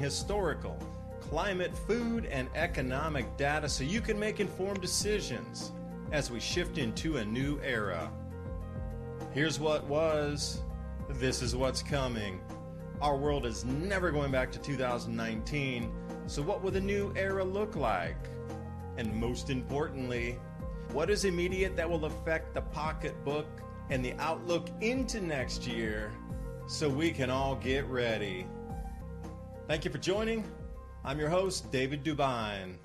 Historical, climate, food, and economic data so you can make informed decisions as we shift into a new era. Here's what was, this is what's coming. Our world is never going back to 2019, so what will the new era look like? And most importantly, what is immediate that will affect the pocketbook and the outlook into next year so we can all get ready? Thank you for joining. I'm your host, David DuByne.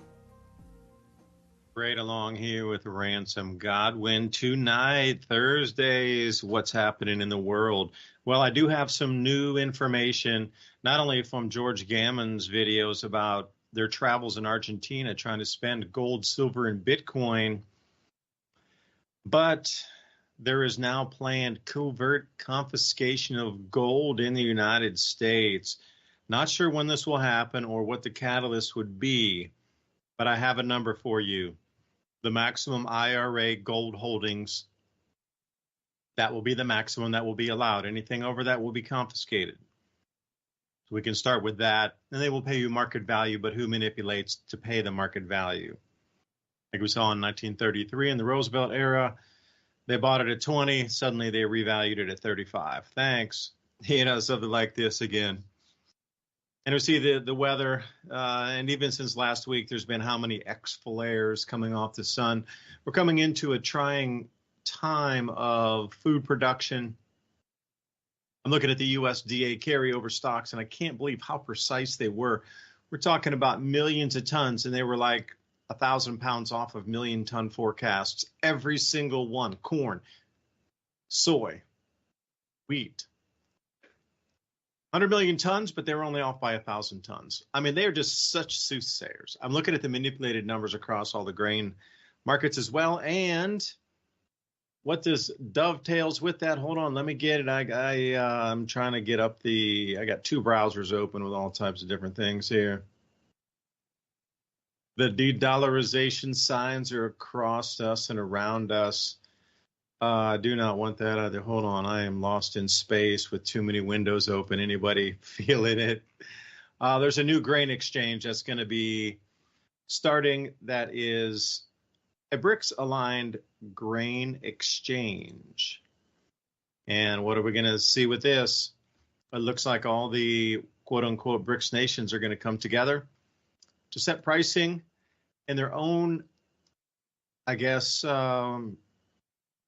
Right along here with Ransom Godwin tonight, Thursdays, what's happening in the world. Well, I do have some new information, not only from George Gammon's videos about their travels in Argentina trying to spend gold, silver, and Bitcoin, but there is now planned covert confiscation of gold in the United States. Not sure when this will happen or what the catalyst would be, but I have a number for you. The maximum IRA gold holdings, that will be the maximum that will be allowed. Anything over that will be confiscated. So we can start with that. And they will pay you market value, but who manipulates to pay the market value? Like we saw in 1933 in the Roosevelt era, they bought it at 20, suddenly they revalued it at 35. Thanks. Something like this again. And we see the weather, and even since last week, there's been how many X flares coming off the sun. We're coming into a trying time of food production. I'm looking at the USDA carryover stocks, and I can't believe how precise they were. We're talking about millions of tons, and they were like 1,000 pounds off of million-ton forecasts. Every single one: corn, soy, wheat. 100 million tons, but they're only off by 1,000 tons. I mean, they are just such soothsayers. I'm looking at the manipulated numbers across all the grain markets as well. And what this dovetails with that, hold on, let me get it. I'm trying to get up I got two browsers open with all types of different things here. The de-dollarization signs are across us and around us. I do not want that either. Hold on. I am lost in space with too many windows open. Anybody feeling it? There's a new grain exchange that's going to be starting. That is a BRICS-aligned grain exchange. And what are we going to see with this? It looks like all the quote-unquote BRICS nations are going to come together to set pricing in their own, I guess,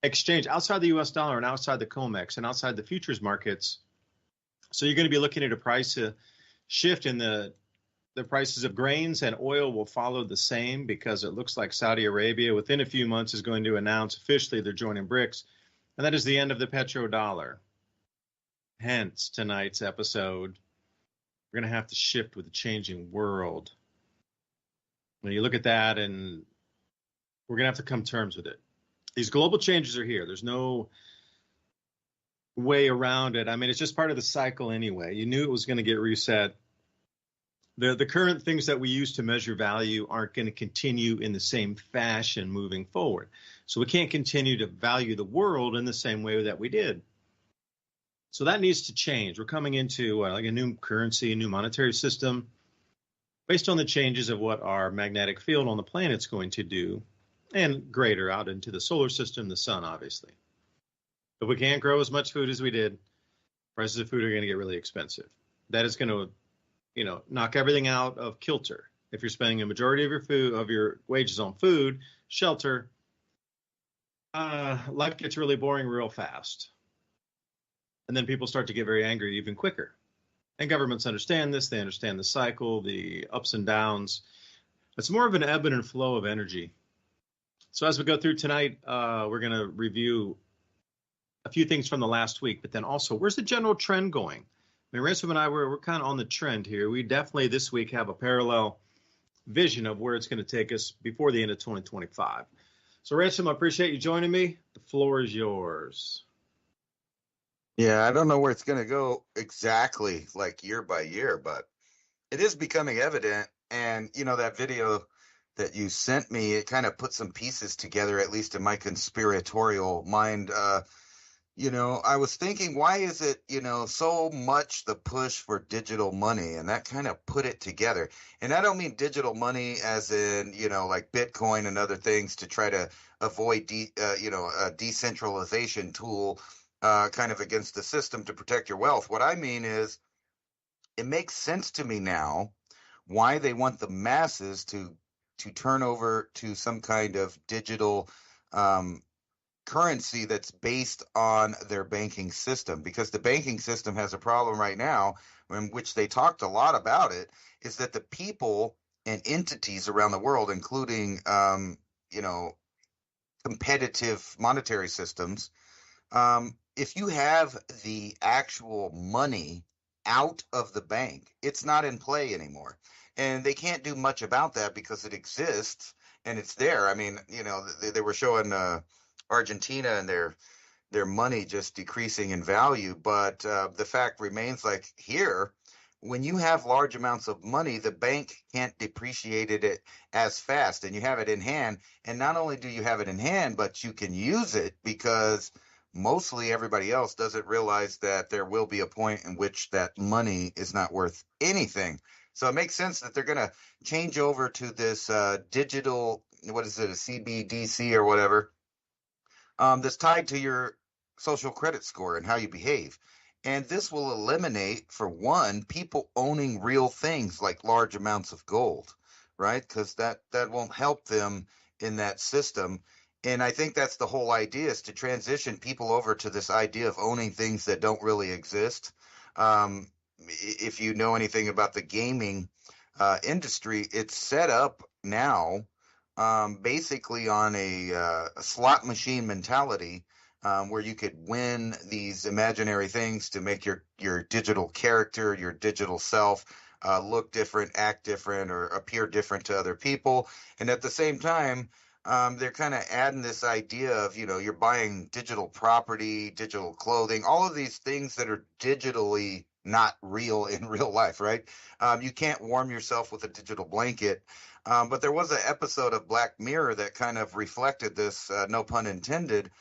exchange outside the US dollar and outside the COMEX and outside the futures markets. So you're going to be looking at a price shift in the prices of grains, and oil will follow the same, because it looks like Saudi Arabia within a few months is going to announce officially they're joining BRICS. And that is the end of the petrodollar. Hence tonight's episode. We're going to have to shift with the changing world. When you look at that, and we're going to have to come to terms with it. These global changes are here. There's no way around it. I mean, it's just part of the cycle anyway. You knew it was going to get reset. The current things that we use to measure value aren't going to continue in the same fashion moving forward. So we can't continue to value the world in the same way that we did. So that needs to change. We're coming into like a new currency, a new monetary system based on the changes of what our magnetic field on the planet's going to do, and greater out into the solar system, the sun, obviously. If we can't grow as much food as we did, prices of food are going to get really expensive. That is going to, knock everything out of kilter. If you're spending a majority of your wages on food, shelter, life gets really boring real fast. And then people start to get very angry even quicker. And governments understand this. They understand the cycle, the ups and downs. It's more of an ebb and flow of energy. So as we go through tonight, we're going to review a few things from the last week, but then also, where's the general trend going? I mean, Ransom and I, we're kind of on the trend here. We definitely this week have a parallel vision of where it's going to take us before the end of 2025. So Ransom, I appreciate you joining me. The floor is yours. Yeah, I don't know where it's going to go exactly like year by year, but it is becoming evident. And, that video that you sent me, it kind of put some pieces together, at least in my conspiratorial mind. I was thinking, why is it, so much the push for digital money? And that kind of put it together. And I don't mean digital money as in, like Bitcoin and other things to try to avoid, a decentralization tool kind of against the system to protect your wealth. What I mean is, it makes sense to me now why they want the masses to turn over to some kind of digital um, currency that's based on their banking system, because the banking system has a problem right now, in which they talked a lot about it, is that the people and entities around the world, including competitive monetary systems, if you have the actual money out of the bank, it's not in play anymore. And they can't do much about that because it exists and it's there. I mean, they were showing Argentina and their money just decreasing in value. But the fact remains, like here, when you have large amounts of money, the bank can't depreciate it as fast, and you have it in hand. And not only do you have it in hand, but you can use it because mostly everybody else doesn't realize that there will be a point in which that money is not worth anything. So it makes sense that they're going to change over to this digital, what is it, a CBDC or whatever, that's tied to your social credit score and how you behave. And this will eliminate, for one, people owning real things like large amounts of gold, right? Because that won't help them in that system. And I think that's the whole idea, is to transition people over to this idea of owning things that don't really exist. If you know anything about the gaming industry, it's set up now basically on a slot machine mentality, where you could win these imaginary things to make your digital character, your digital self, look different, act different, or appear different to other people. And at the same time, they're kind of adding this idea of, you're buying digital property, digital clothing, all of these things that are digitally not real in real life, right? You can't warm yourself with a digital blanket. But there was an episode of Black Mirror that kind of reflected this, no pun intended,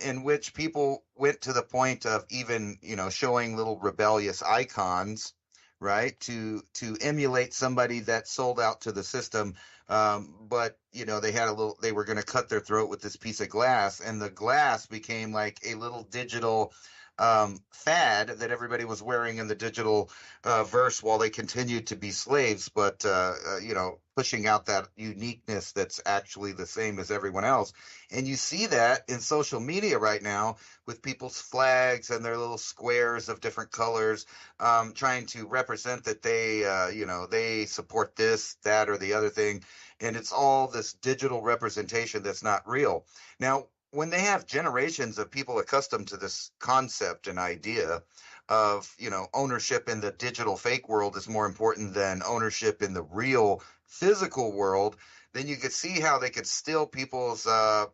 in which people went to the point of even, showing little rebellious icons, right, to emulate somebody that sold out to the system. But they were going to cut their throat with this piece of glass, and the glass became like a little digital fad that everybody was wearing in the digital verse while they continued to be slaves, but pushing out that uniqueness that's actually the same as everyone else. And you see that in social media right now with people's flags and their little squares of different colors, trying to represent that they support this, that, or the other thing. And it's all this digital representation that's not real. Now, when they have generations of people accustomed to this concept and idea of, ownership in the digital fake world is more important than ownership in the real physical world, then you could see how they could steal people's, I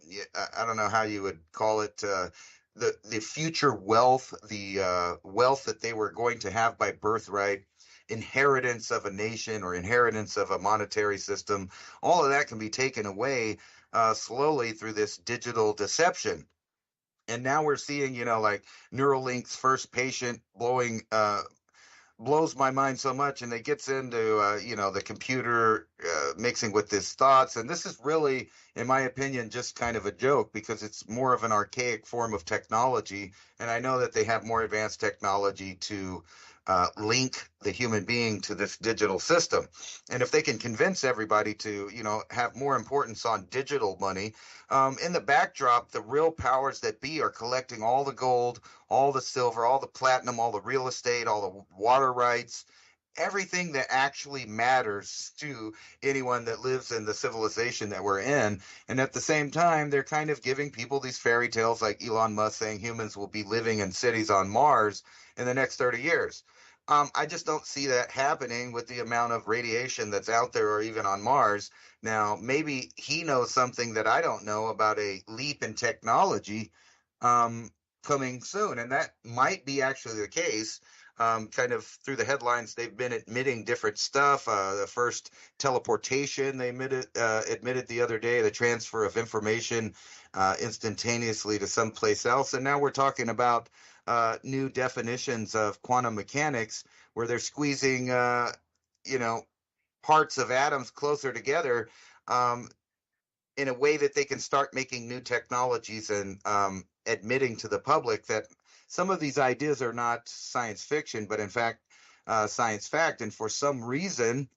don't know how you would call it, the future wealth, the wealth that they were going to have by birthright, inheritance of a nation or inheritance of a monetary system. All of that can be taken away slowly through this digital deception. And now we're seeing, like Neuralink's first patient blows my mind so much, and it gets into the computer mixing with his thoughts. And this is really, in my opinion, just kind of a joke, because it's more of an archaic form of technology. And I know that they have more advanced technology to link the human being to this digital system. And if they can convince everybody to, have more importance on digital money, in the backdrop, the real powers that be are collecting all the gold, all the silver, all the platinum, all the real estate, all the water rights, everything that actually matters to anyone that lives in the civilization that we're in. And at the same time, they're kind of giving people these fairy tales, like Elon Musk saying humans will be living in cities on Mars in the next 30 years. I just don't see that happening with the amount of radiation that's out there, or even on Mars. Now, maybe he knows something that I don't know about a leap in technology coming soon, and that might be actually the case. kind of through the headlines, they've been admitting different stuff. The first teleportation they admitted the other day, the transfer of information instantaneously to someplace else. And now we're talking about new definitions of quantum mechanics where they're squeezing, parts of atoms closer together in a way that they can start making new technologies and admitting to the public that some of these ideas are not science fiction, but in fact, science fact. And for some reason,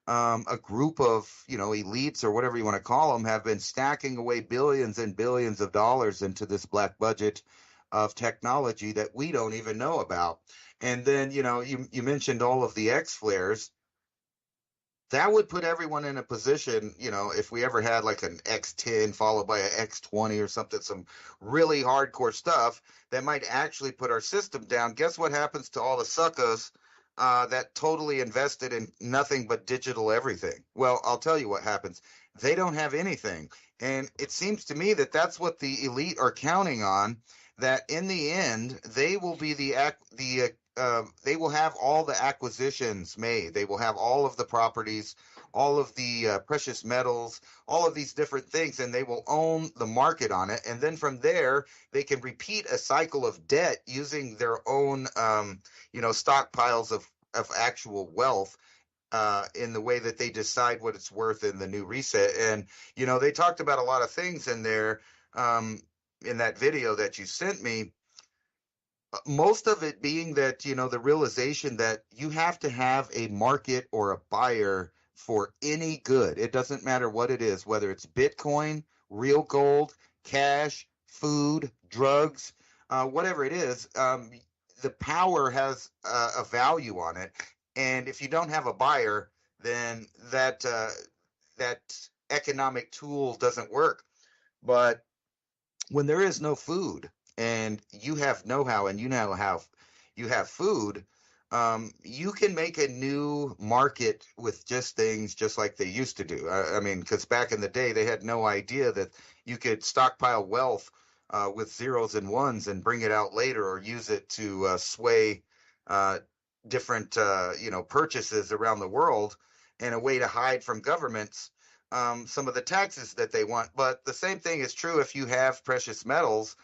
a group of, elites or whatever you want to call them have been stacking away billions and billions of dollars into this black budget of technology that we don't even know about. And then, you mentioned all of the X flares. That would put everyone in a position, if we ever had like an X10 followed by an X20 or something, some really hardcore stuff that might actually put our system down. Guess what happens to all the suckers that totally invested in nothing but digital everything? Well, I'll tell you what happens. They don't have anything. And it seems to me that that's what the elite are counting on, that in the end, they will be they will have all the acquisitions made. They will have all of the properties, all of the precious metals, all of these different things, and they will own the market on it. And then from there, they can repeat a cycle of debt using their own, stockpiles of actual wealth in the way that they decide what it's worth in the new reset. And, they talked about a lot of things in there in that video that you sent me. Most of it being that, the realization that you have to have a market or a buyer for any good. It doesn't matter what it is, whether it's Bitcoin, real gold, cash, food, drugs, whatever it is. The power has a value on it. And if you don't have a buyer, then that economic tool doesn't work. But when there is no food, and you have know-how and you have food, you can make a new market with just things just like they used to do. I mean, because back in the day, they had no idea that you could stockpile wealth with zeros and ones and bring it out later or use it to sway different, purchases around the world and a way to hide from governments some of the taxes that they want. But the same thing is true if you have precious metals.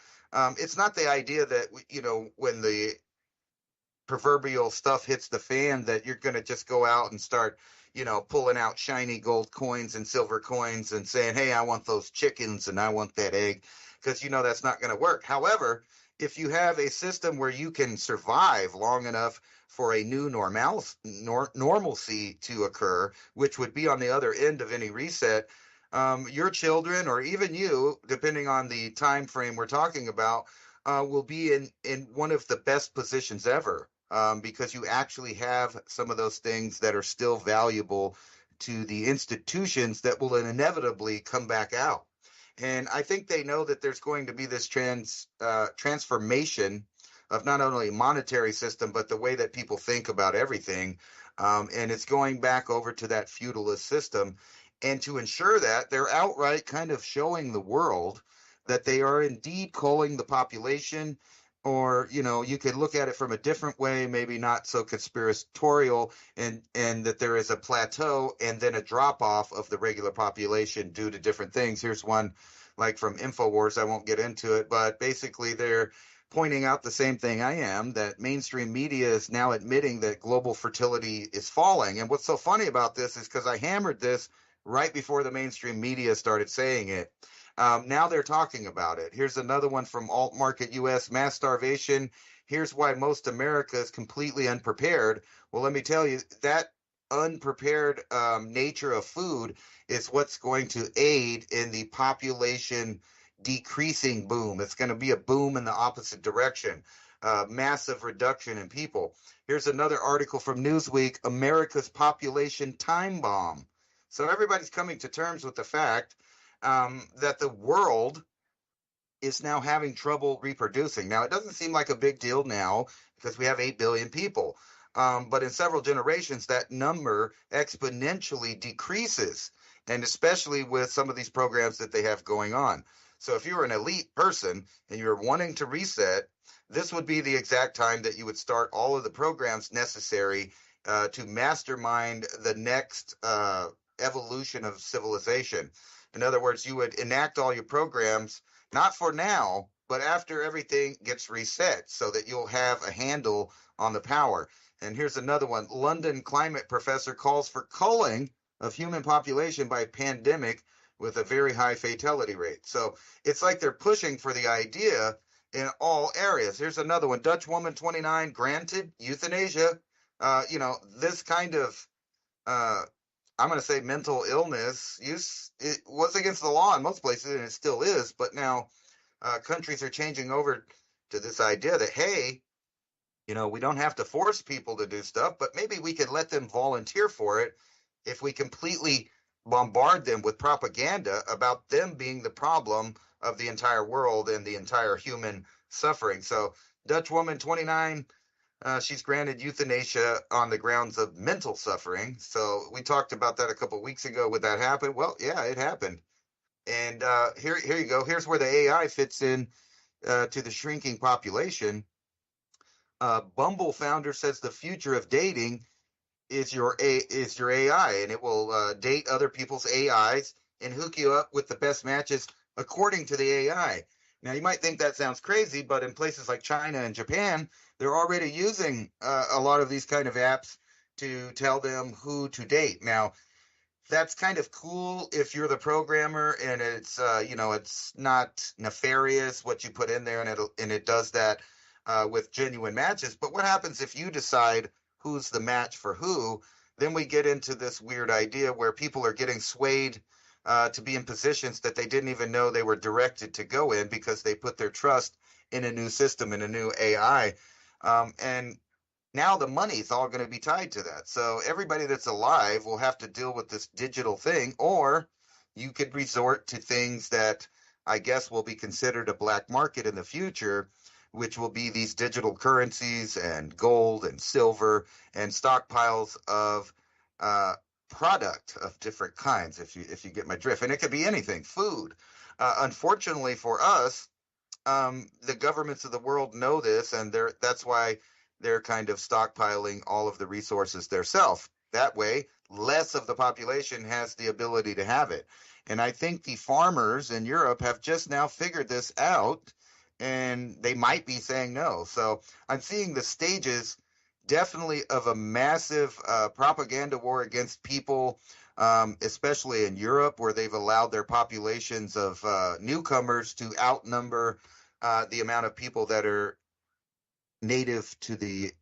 It's not the idea that, when the proverbial stuff hits the fan, that you're going to just go out and start, pulling out shiny gold coins and silver coins and saying, hey, I want those chickens and I want that egg, because, that's not going to work. However, if you have a system where you can survive long enough for a new normalcy to occur, which would be on the other end of any reset, your children or even you, depending on the time frame we're talking about, will be in one of the best positions ever, because you actually have some of those things that are still valuable to the institutions that will inevitably come back out. And I think they know that there's going to be this transformation of not only monetary system, but the way that people think about everything. And it's going back over to that feudalist system. And to ensure that, they're outright kind of showing the world that they are indeed culling the population. Or, you could look at it from a different way, maybe not so conspiratorial, and that there is a plateau and then a drop off of the regular population due to different things. Here's one like from InfoWars. I won't get into it, but basically they're pointing out the same thing I am, that mainstream media is now admitting that global fertility is falling. And what's so funny about this is because I hammered this right before the mainstream media started saying it. Now they're talking about it. Here's another one from Alt Market US, mass starvation. Here's why most America is completely unprepared. Well, let me tell you, that unprepared nature of food is what's going to aid in the population decreasing boom. It's going to be a boom in the opposite direction, massive reduction in people. Here's another article from Newsweek, America's population time bomb. So everybody's coming to terms with the fact that the world is now having trouble reproducing. Now, it doesn't seem like a big deal now because we have 8 billion people. But in several generations, that number exponentially decreases, and especially with some of these programs that they have going on. So if you're an elite person and you're wanting to reset, this would be the exact time that you would start all of the programs necessary to mastermind the next evolution of civilization. In other words, you would enact all your programs, not for now, but after everything gets reset so that you'll have a handle on the power. And here's another one. London climate professor calls for culling of human population by pandemic with a very high fatality rate. So it's like they're pushing for the idea in all areas. Here's another one. Dutch woman 29 granted euthanasia. This kind of I'm going to say mental illness it was against the law in most places, and it still is. But now countries are changing over to this idea that, hey, we don't have to force people to do stuff, but maybe we could let them volunteer for it if we completely bombard them with propaganda about them being the problem of the entire world and the entire human suffering. So Dutch woman 29, she's granted euthanasia on the grounds of mental suffering. So we talked about that a couple of weeks ago. Would that happen? Well, yeah, it happened. And here you go. Here's where the AI fits in to the shrinking population. Bumble founder says the future of dating is your AI, and it will date other people's AIs and hook you up with the best matches according to the AI. Now, you might think that sounds crazy, but in places like China and Japan, they're already using a lot of these kind of apps to tell them who to date. Now, that's kind of cool if you're the programmer and it's it's not nefarious what you put in there, and it does that with genuine matches. But what happens if you decide who's the match for who? Then we get into this weird idea where people are getting swayed to be in positions that they didn't even know they were directed to go in because they put their trust in a new system, in a new AI. And now the money's all going to be tied to that. So everybody that's alive will have to deal with this digital thing, or you could resort to things that I guess will be considered a black market in the future, which will be these digital currencies and gold and silver and stockpiles of product of different kinds, if you get my drift. And it could be anything, food. Unfortunately for us, the governments of the world know this, and that's why they're kind of stockpiling all of the resources themselves. That way, less of the population has the ability to have it. And I think the farmers in Europe have just now figured this out, and they might be saying no. So I'm seeing the stages definitely of a massive propaganda war against people, especially in Europe, where they've allowed their populations of newcomers to outnumber the amount of people that are native to the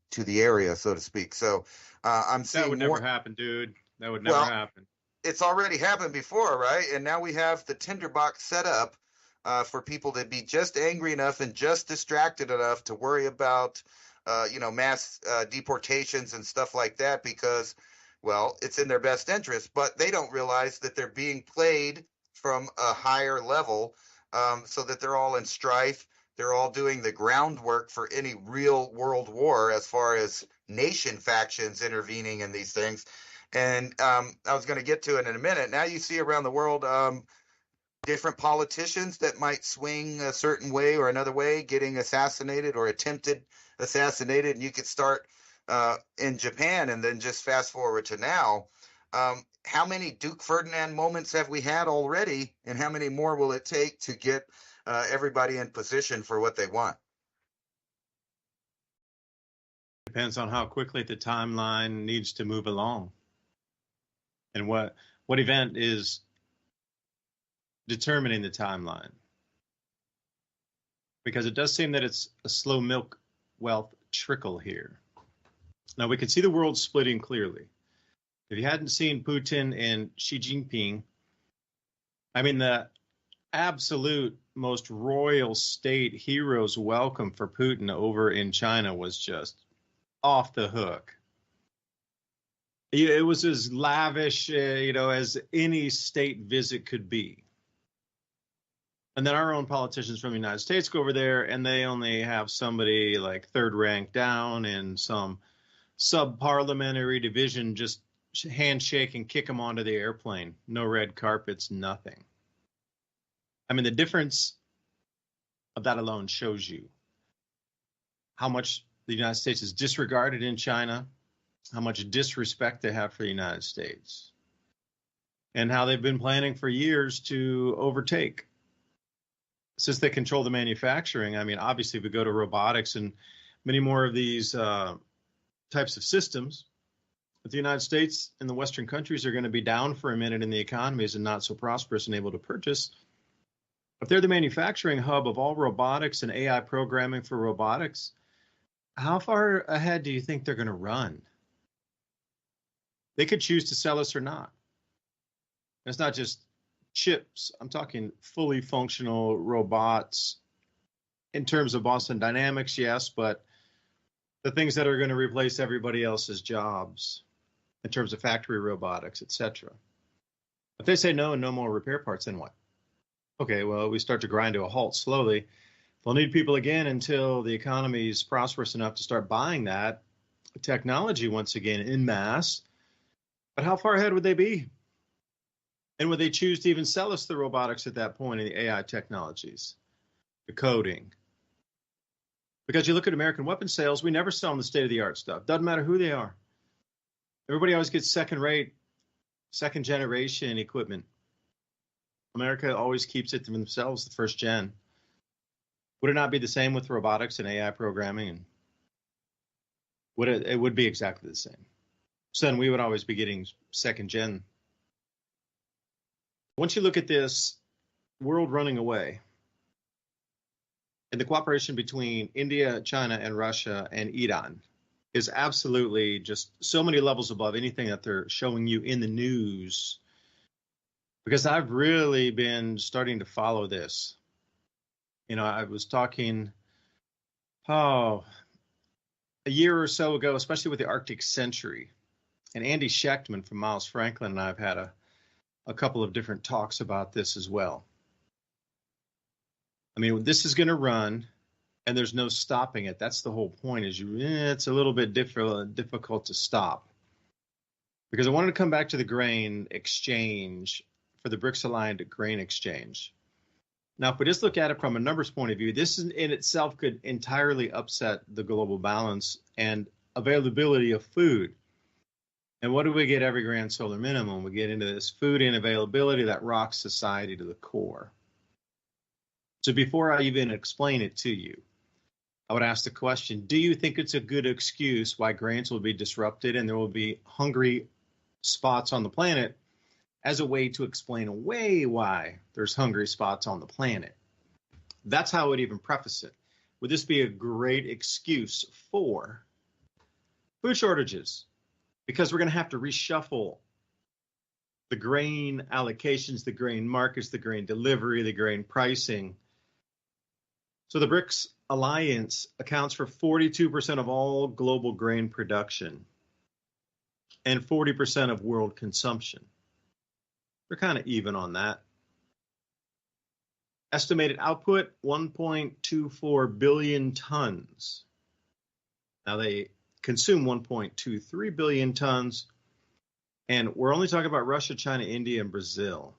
area, so to speak. So I'm seeing that would never happen, dude. That would never happen. It's already happened before, right? And now we have the tinderbox set up for people to be just angry enough and just distracted enough to worry about mass deportations and stuff like that, because, well, it's in their best interest. But they don't realize that they're being played from a higher level, so that they're all in strife. They're all doing the groundwork for any real world war as far as nation factions intervening in these things. And I was going to get to it in a minute. Now you see around the world different politicians that might swing a certain way or another way, getting assassinated or attempted assassinated. And you could start in Japan and then just fast forward to now. How many Duke Ferdinand moments have we had already, and how many more will it take to get everybody in position for what they want? Depends on how quickly the timeline needs to move along, and what event is determining the timeline. Because it does seem that it's a slow milk wealth trickle here. Now we can see the world splitting clearly. If you hadn't seen Putin and Xi Jinping, I mean, the absolute most royal state hero's welcome for Putin over in China was just off the hook. It was as lavish, as any state visit could be. And then our own politicians from the United States go over there, and they only have somebody like third rank down in some sub-parliamentary division just handshake and kick them onto the airplane. No red carpets, nothing. I mean, the difference of that alone shows you how much the United States is disregarded in China, how much disrespect they have for the United States, and how they've been planning for years to overtake. Since they control the manufacturing, I mean, obviously, if we go to robotics and many more of these types of systems, but the United States and the Western countries are going to be down for a minute in the economies and not so prosperous and able to purchase. If they're the manufacturing hub of all robotics and AI programming for robotics, how far ahead do you think they're going to run? They could choose to sell us or not. And it's not just chips. I'm talking fully functional robots in terms of Boston Dynamics, yes, but the things that are going to replace everybody else's jobs in terms of factory robotics, etc. If they say no and no more repair parts, then what? Okay, well, we start to grind to a halt slowly. They'll need people again until the economy is prosperous enough to start buying that technology once again in mass. But how far ahead would they be? And would they choose to even sell us the robotics at that point in the AI technologies, the coding? Because you look at American weapon sales, we never sell them the state-of-the-art stuff. Doesn't matter who they are. Everybody always gets second-rate, second-generation equipment. America always keeps it to themselves, the first gen. Would it not be the same with robotics and AI programming? And it would be exactly the same. So then we would always be getting second gen. Once you look at this world running away, and the cooperation between India, China, and Russia and Iran is absolutely just so many levels above anything that they're showing you in the news. Because I've really been starting to follow this. You know, I was talking, a year or so ago, especially with the Arctic Century. And Andy Schechtman from Miles Franklin and I have had a couple of different talks about this as well. I mean, this is going to run, and there's no stopping it. That's the whole point. It's a little bit difficult to stop. Because I wanted to come back to the grain exchange for the BRICS-aligned grain exchange. Now, if we just look at it from a numbers point of view, this in itself could entirely upset the global balance and availability of food. And what do we get every grand solar minimum? We get into this food unavailability that rocks society to the core. So before I even explain it to you, I would ask the question, do you think it's a good excuse why grains will be disrupted and there will be hungry spots on the planet as a way to explain away why there's hungry spots on the planet? That's how I would even preface it. Would this be a great excuse for food shortages? Because we're going to have to reshuffle the grain allocations, the grain markets, the grain delivery, the grain pricing. So the BRICS alliance accounts for 42% of all global grain production and 40% of world consumption. They're kind of even on that. Estimated output, 1.24 billion tons. Now they consume 1.23 billion tons, and we're only talking about Russia, China, India, and Brazil.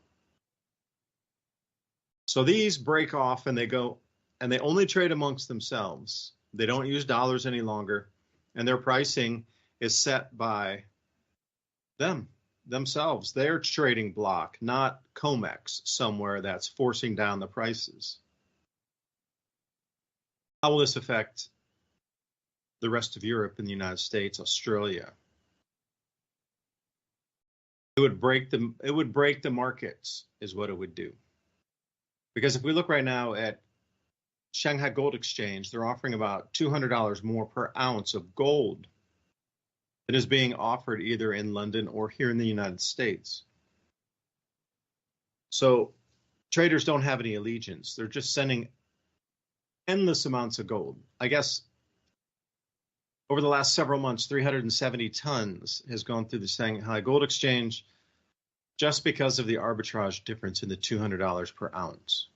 So these break off and they go, and they only trade amongst themselves. They don't use dollars any longer, and their pricing is set by themselves, their trading block, not COMEX somewhere that's forcing down the prices. How will this affect the rest of Europe and the United States, Australia? It would break the markets is what it would do. Because if we look right now at Shanghai Gold Exchange, they're offering about $200 more per ounce of gold that is being offered either in London or here in the United States. So traders don't have any allegiance. They're just sending endless amounts of gold. I guess over the last several months, 370 tons has gone through the Shanghai Gold Exchange just because of the arbitrage difference in the $200 per ounce.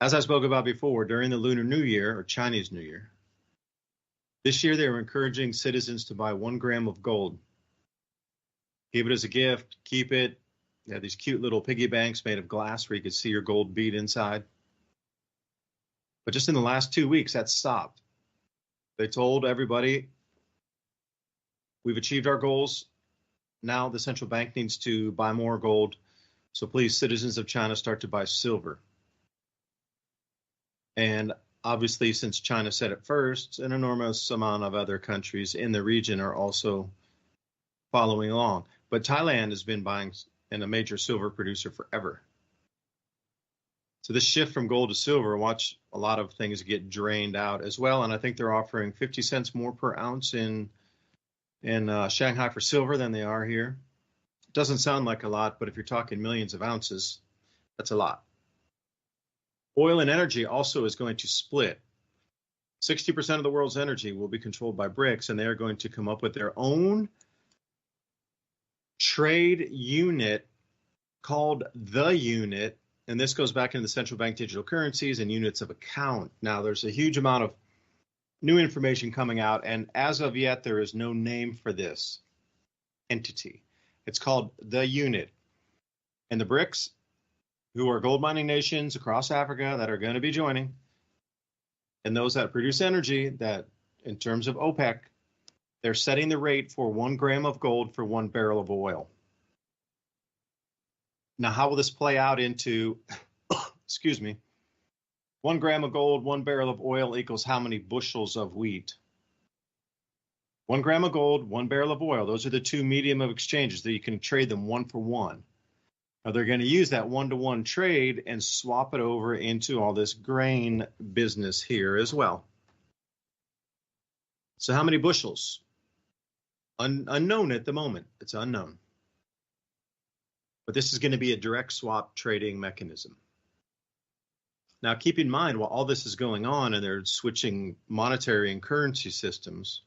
As I spoke about before, during the Lunar New Year, or Chinese New Year, this year they were encouraging citizens to buy 1 gram of gold. Give it as a gift, keep it. They had these cute little piggy banks made of glass where you could see your gold bead inside. But just in the last 2 weeks, that stopped. They told everybody, we've achieved our goals. Now the central bank needs to buy more gold. So please, citizens of China, start to buy silver. And obviously, since China said it first, an enormous amount of other countries in the region are also following along. But Thailand has been buying and a major silver producer forever. So this shift from gold to silver, watch a lot of things get drained out as well. And I think they're offering 50 cents more per ounce in Shanghai for silver than they are here. It doesn't sound like a lot, but if you're talking millions of ounces, that's a lot. Oil and energy also is going to split. 60% of the world's energy will be controlled by BRICS, and they are going to come up with their own trade unit called the unit. And this goes back into the central bank digital currencies and units of account. Now, there's a huge amount of new information coming out, and as of yet, there is no name for this entity. It's called the unit. And the BRICS, who are gold mining nations across Africa that are going to be joining, and those that produce energy, that in terms of OPEC, they're setting the rate for 1 gram of gold for 1 barrel of oil. Now, how will this play out into, excuse me, 1 gram of gold, 1 barrel of oil equals how many bushels of wheat? 1 gram of gold, 1 barrel of oil. Those are the two medium of exchanges that you can trade them 1 for 1. Now they're going to use that 1-to-1 trade and swap it over into all this grain business here as well. So how many bushels? Unknown at the moment. It's unknown. But this is going to be a direct swap trading mechanism. Now, keep in mind, while all this is going on and they're switching monetary and currency systems,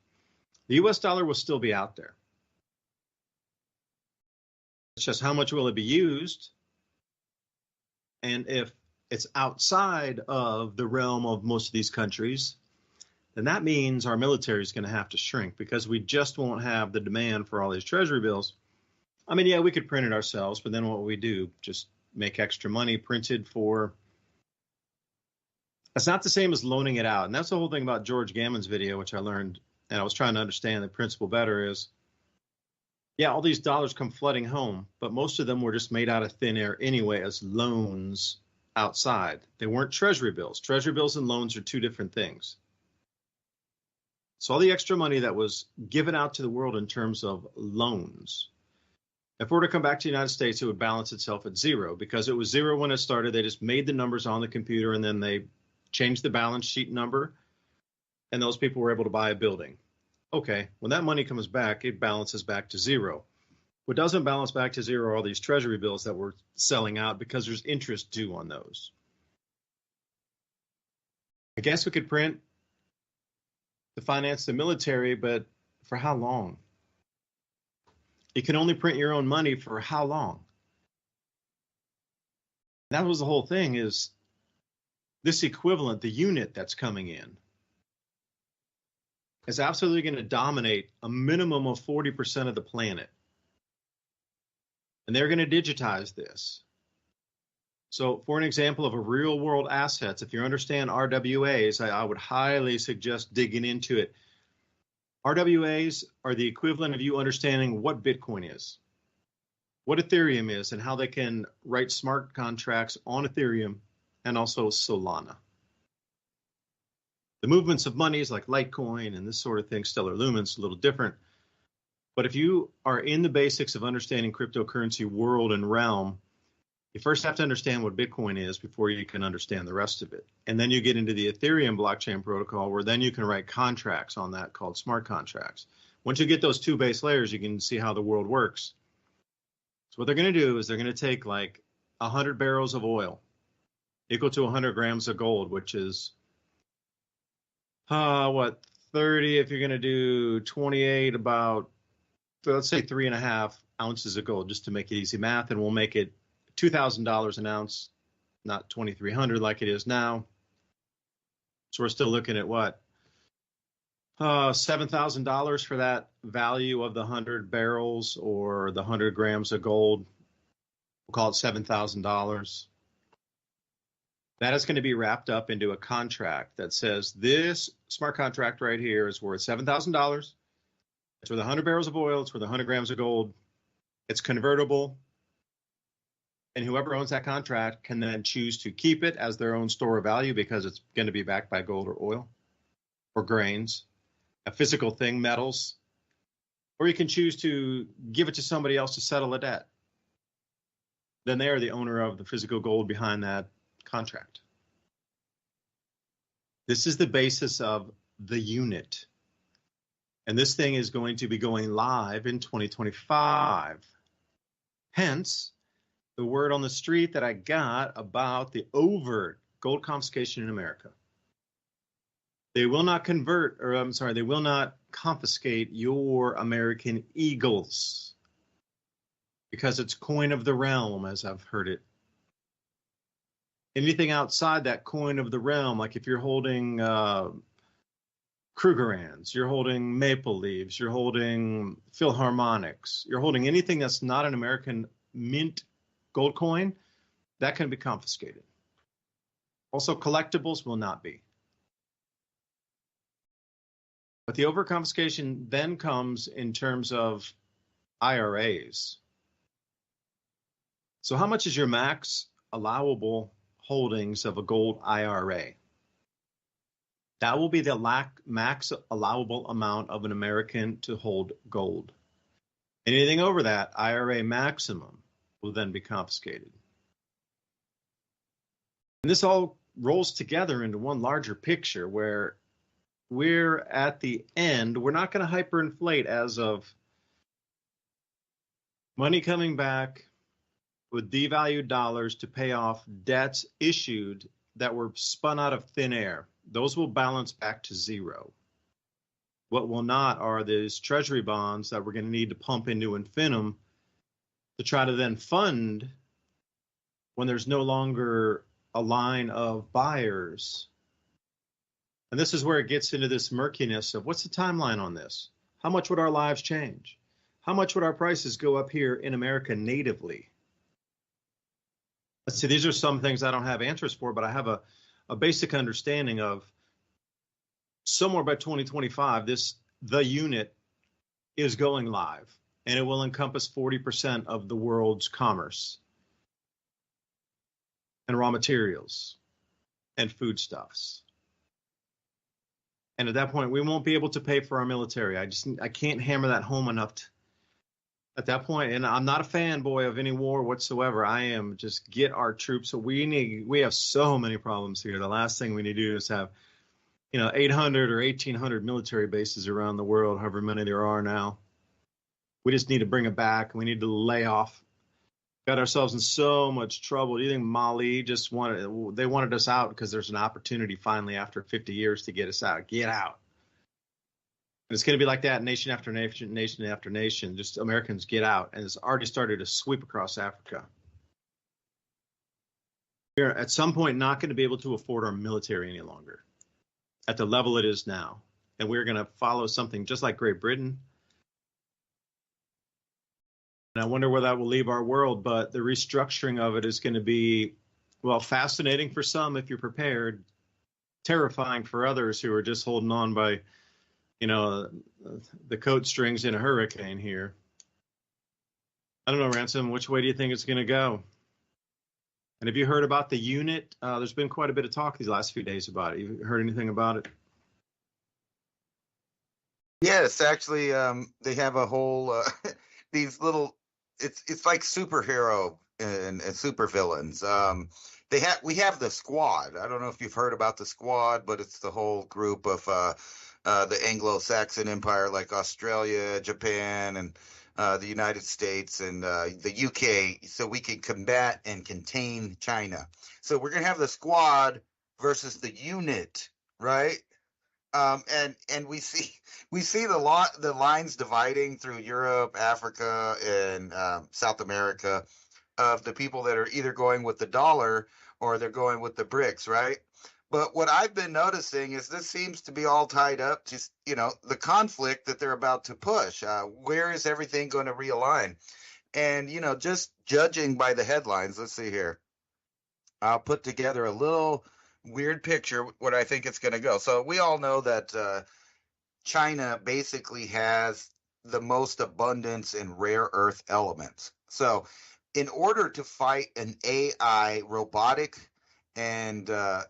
the US dollar will still be out there. It's just how much will it be used? And if it's outside of the realm of most of these countries, then that means our military is going to have to shrink because we just won't have the demand for all these treasury bills. I mean, yeah, we could print it ourselves, but then what would we do? Just make extra money printed for... That's not the same as loaning it out. And that's the whole thing about George Gammon's video, which I learned, and I was trying to understand the principle better is, yeah, all these dollars come flooding home, but most of them were just made out of thin air anyway as loans outside. They weren't treasury bills. Treasury bills and loans are two different things. So all the extra money that was given out to the world in terms of loans, if we were to come back to the United States, it would balance itself at zero because it was zero when it started. They just made the numbers on the computer and then they changed the balance sheet number, and those people were able to buy a building. Okay, when that money comes back, it balances back to zero. What doesn't balance back to zero are all these treasury bills that we're selling out because there's interest due on those. I guess we could print to finance the military, but for how long? You can only print your own money for how long? That was the whole thing is this equivalent, the unit that's coming in, is absolutely going to dominate a minimum of 40% of the planet. And they're going to digitize this. So for an example of a real world assets, if you understand RWAs, I would highly suggest digging into it. RWAs are the equivalent of you understanding what Bitcoin is, what Ethereum is, and how they can write smart contracts on Ethereum and also Solana. The movements of monies like Litecoin and this sort of thing, Stellar Lumen's a little different. But if you are in the basics of understanding cryptocurrency world and realm, you first have to understand what Bitcoin is before you can understand the rest of it. And then you get into the Ethereum blockchain protocol where then you can write contracts on that called smart contracts. Once you get those two base layers, you can see how the world works. So what they're going to do is they're going to take like 100 barrels of oil equal to 100 grams of gold, which is 30, if you're going to do 28, about, let's say 3.5 ounces of gold, just to make it easy math, and we'll make it $2,000 an ounce, not 2,300 like it is now. So we're still looking at what? $7,000 for that value of the 100 barrels or the 100 grams of gold. we'll call it $7,000. That is going to be wrapped up into a contract that says this smart contract right here is worth $7,000. It's worth 100 barrels of oil. It's worth 100 grams of gold. It's convertible. And whoever owns that contract can then choose to keep it as their own store of value because it's going to be backed by gold or oil or grains, a physical thing, metals. Or you can choose to give it to somebody else to settle a debt. Then they are the owner of the physical gold behind that contract. This is the basis of the unit. And this thing is going to be going live in 2025. Hence, the word on the street that I got about the overt gold confiscation in America. They will not they will not confiscate your American eagles because it's coin of the realm, as I've heard it. Anything outside that coin of the realm, like if you're holding Krugerrands, you're holding Maple Leaves, you're holding Philharmonics, you're holding anything that's not an American mint gold coin, that can be confiscated. Also, collectibles will not be. But the over-confiscation then comes in terms of IRAs. So how much is your max allowable holdings of a gold IRA? That will be the max allowable amount of an American to hold gold. Anything over that IRA maximum will then be confiscated. And this all rolls together into one larger picture where we're at the end. We're not going to hyperinflate as of money coming back with devalued dollars to pay off debts issued that were spun out of thin air. Those will balance back to zero. What will not are these treasury bonds that we're going to need to pump into infinitum to try to then fund when there's no longer a line of buyers. And this is where it gets into this murkiness of what's the timeline on this? How much would our lives change? How much would our prices go up here in America natively? Let's see, these are some things I don't have answers for, but I have a basic understanding of somewhere by 2025, the unit is going live, and it will encompass 40% of the world's commerce and raw materials and foodstuffs. And at that point, we won't be able to pay for our military. I can't hammer that home enough at that point. And I'm not a fanboy of any war whatsoever. I am just get our troops. So we have so many problems here. The last thing we need to do is have, 800 or 1,800 military bases around the world, however many there are now. We just need to bring it back. We need to lay off. Got ourselves in so much trouble. Do you think Mali they wanted us out because there's an opportunity finally after 50 years to get us out? Get out. And it's going to be like that nation after nation, nation after nation. Just Americans get out. And it's already started to sweep across Africa. We're at some point not going to be able to afford our military any longer at the level it is now. And we're going to follow something just like Great Britain. And I wonder where that will leave our world, but the restructuring of it is going to be, well, fascinating for some if you're prepared, terrifying for others who are just holding on by, the coat strings in a hurricane here. I don't know, Ransom, which way do you think it's going to go? And have you heard about the unit? There's been quite a bit of talk these last few days about it. You heard anything about it? Yes, actually, they have a whole these little. It's like superhero and supervillains. We have the squad. I don't know if you've heard about the squad, but it's the whole group of the Anglo-Saxon Empire, like Australia, Japan, and the United States and the UK, so we can combat and contain China. So we're gonna have the squad versus the unit, right? And we see the lines dividing through Europe, Africa, and South America of the people that are either going with the dollar or they're going with the BRICS, right? But what I've been noticing is this seems to be all tied up to, the conflict that they're about to push. Where is everything going to realign? And, just judging by the headlines, let's see here. I'll put together a little weird picture what I think it's going to go. So we all know that China basically has the most abundance in rare earth elements. So in order to fight an AI robotic and I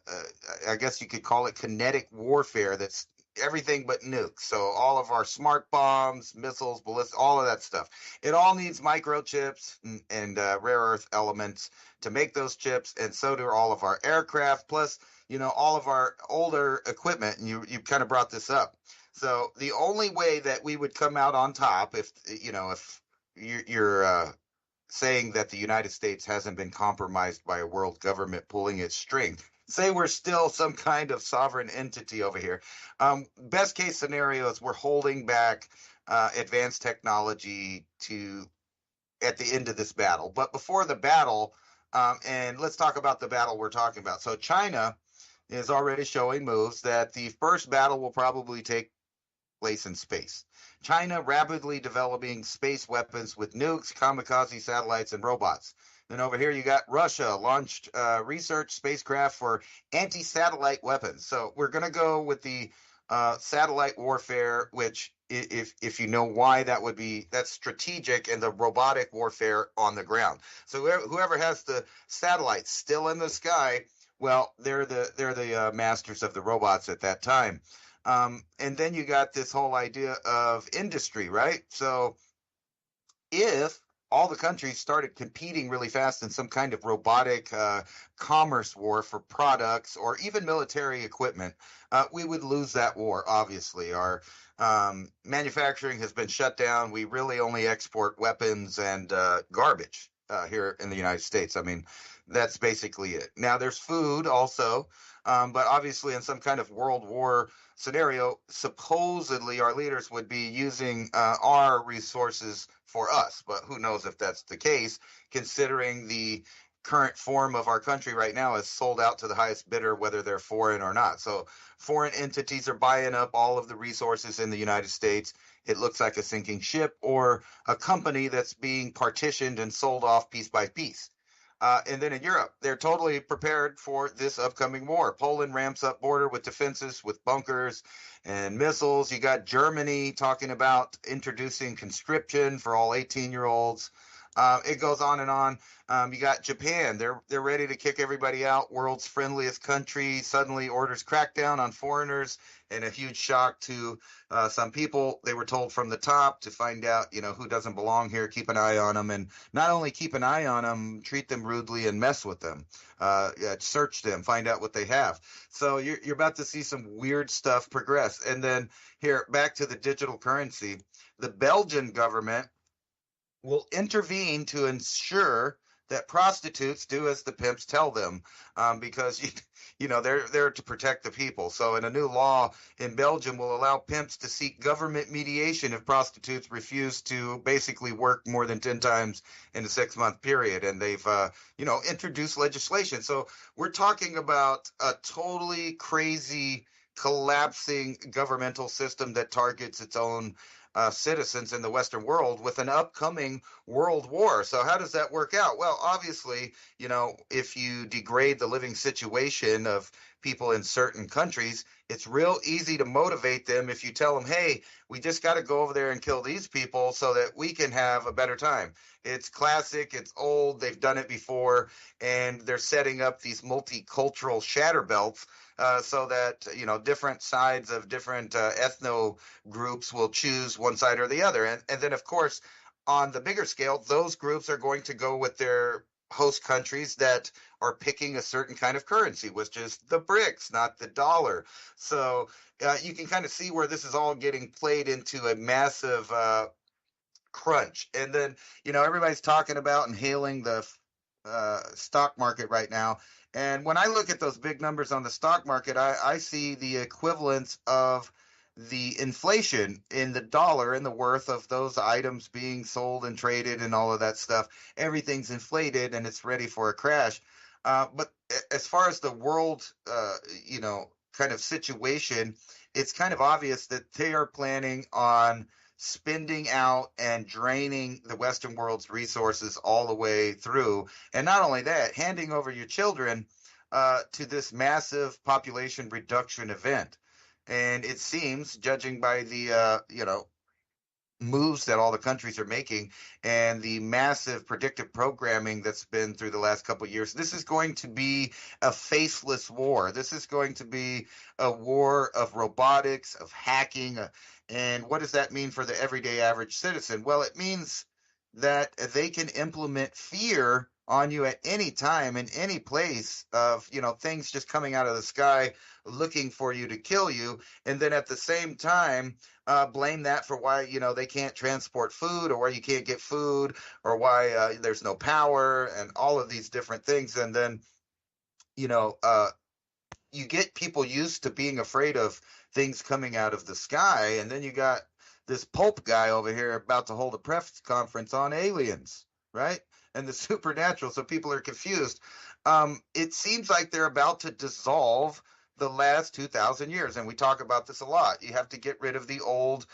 guess you could call it kinetic warfare that's everything but nukes. So all of our smart bombs, missiles, ballistics, all of that stuff. It all needs microchips and rare earth elements to make those chips, and so do all of our aircraft, plus all of our older equipment. And you kind of brought this up. So the only way that we would come out on top, if you're saying that the United States hasn't been compromised by a world government pulling its string, say we're still some kind of sovereign entity over here. Best case scenario is we're holding back advanced technology to at the end of this battle. But before the battle, and let's talk about the battle we're talking about. So China is already showing moves that the first battle will probably take place in space. China rapidly developing space weapons with nukes, kamikaze satellites, and robots. Then over here, you got Russia launched research spacecraft for anti-satellite weapons. So we're going to go with the satellite warfare, which if you know why that would be, that's strategic, and the robotic warfare on the ground. So whoever has the satellites still in the sky, well, they're the masters of the robots at that time. And then you got this whole idea of industry, right? So if all the countries started competing really fast in some kind of robotic commerce war for products or even military equipment, we would lose that war, obviously. Our manufacturing has been shut down. We really only export weapons and garbage here in the United States. I mean, that's basically it. Now, there's food also, but obviously in some kind of world war scenario, supposedly our leaders would be using our resources for us, but who knows if that's the case, considering the current form of our country right now is sold out to the highest bidder, whether they're foreign or not. So foreign entities are buying up all of the resources in the United States. It looks like a sinking ship or a company that's being partitioned and sold off piece by piece. And then in Europe, they're totally prepared for this upcoming war. Poland ramps up border with defenses, with bunkers and missiles. You got Germany talking about introducing conscription for all 18-year-olds. It goes on and on. You got Japan. They're ready to kick everybody out. World's friendliest country suddenly orders crackdown on foreigners, and a huge shock to some people. They were told from the top to find out, who doesn't belong here. Keep an eye on them, and not only keep an eye on them, treat them rudely and mess with them. Search them, find out what they have. So you're about to see some weird stuff progress. And then here, back to the digital currency. The Belgian government will intervene to ensure that prostitutes do as the pimps tell them, because they're there to protect the people. So in a new law in Belgium will allow pimps to seek government mediation if prostitutes refuse to basically work more than 10 times in a 6-month period. And they've introduced legislation. So we're talking about a totally crazy collapsing governmental system that targets its own citizens in the Western world with an upcoming world war. So how does that work out? Well, obviously, if you degrade the living situation of people in certain countries, it's real easy to motivate them if you tell them, hey, we just got to go over there and kill these people so that we can have a better time. It's classic. It's old. They've done it before. And they're setting up these multicultural shatter belts so that, different sides of different ethno groups will choose one side or the other. And then, of course, on the bigger scale, those groups are going to go with their host countries that are picking a certain kind of currency, which is the BRICS, not the dollar. So you can kind of see where this is all getting played into a massive crunch. And then, everybody's talking about and hailing the stock market right now. And when I look at those big numbers on the stock market, I see the equivalence of the inflation in the dollar and the worth of those items being sold and traded and all of that stuff. Everything's inflated and it's ready for a crash. But as far as the world, kind of situation, it's kind of obvious that they are planning on spending out and draining the Western world's resources all the way through. And not only that, handing over your children to this massive population reduction event. And it seems, judging by the moves that all the countries are making and the massive predictive programming that's been through the last couple of years, this is going to be a faceless war. This is going to be a war of robotics, of hacking. And what does that mean for the everyday average citizen? Well, it means that they can implement fear on you at any time in any place of things just coming out of the sky looking for you to kill you, and then at the same time blame that for why they can't transport food, or why you can't get food, or why there's no power, and all of these different things. And then you get people used to being afraid of things coming out of the sky, and then you got this Pope guy over here about to hold a press conference on aliens, right? And the supernatural. So people are confused. It seems like they're about to dissolve the last 2,000 years. And we talk about this a lot. You have to get rid of the old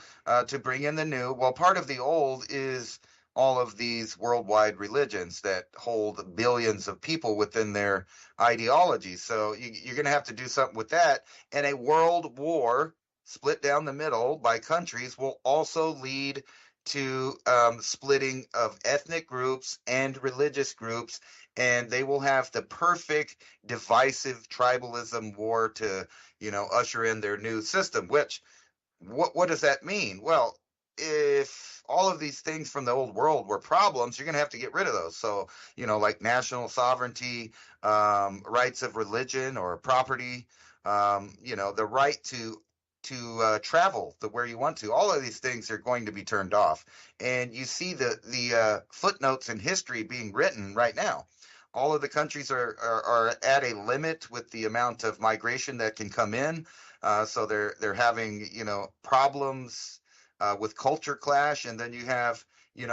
to bring in the new. Well, part of the old is all of these worldwide religions that hold billions of people within their ideology. So you're going to have to do something with that. And a world war split down the middle by countries will also lead to splitting of ethnic groups and religious groups, and they will have the perfect divisive tribalism war to usher in their new system. Which what does that mean? Well, if all of these things from the old world were problems, you're going to have to get rid of those. So like national sovereignty, rights of religion or property, the right to travel to where you want to. All of these things are going to be turned off. And you see the footnotes in history being written right now. All of the countries are at a limit with the amount of migration that can come in. So they're having problems with culture clash, and then you have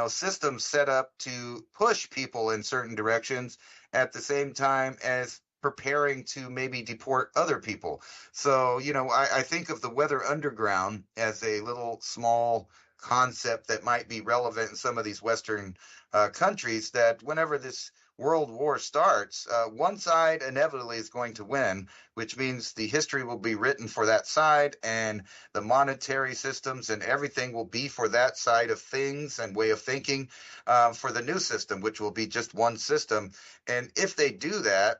systems set up to push people in certain directions at the same time as preparing to maybe deport other people. So, I think of the Weather Underground as a little small concept that might be relevant in some of these Western countries, that whenever this world war starts, one side inevitably is going to win, which means the history will be written for that side, and the monetary systems and everything will be for that side of things and way of thinking for the new system, which will be just one system. And if they do that,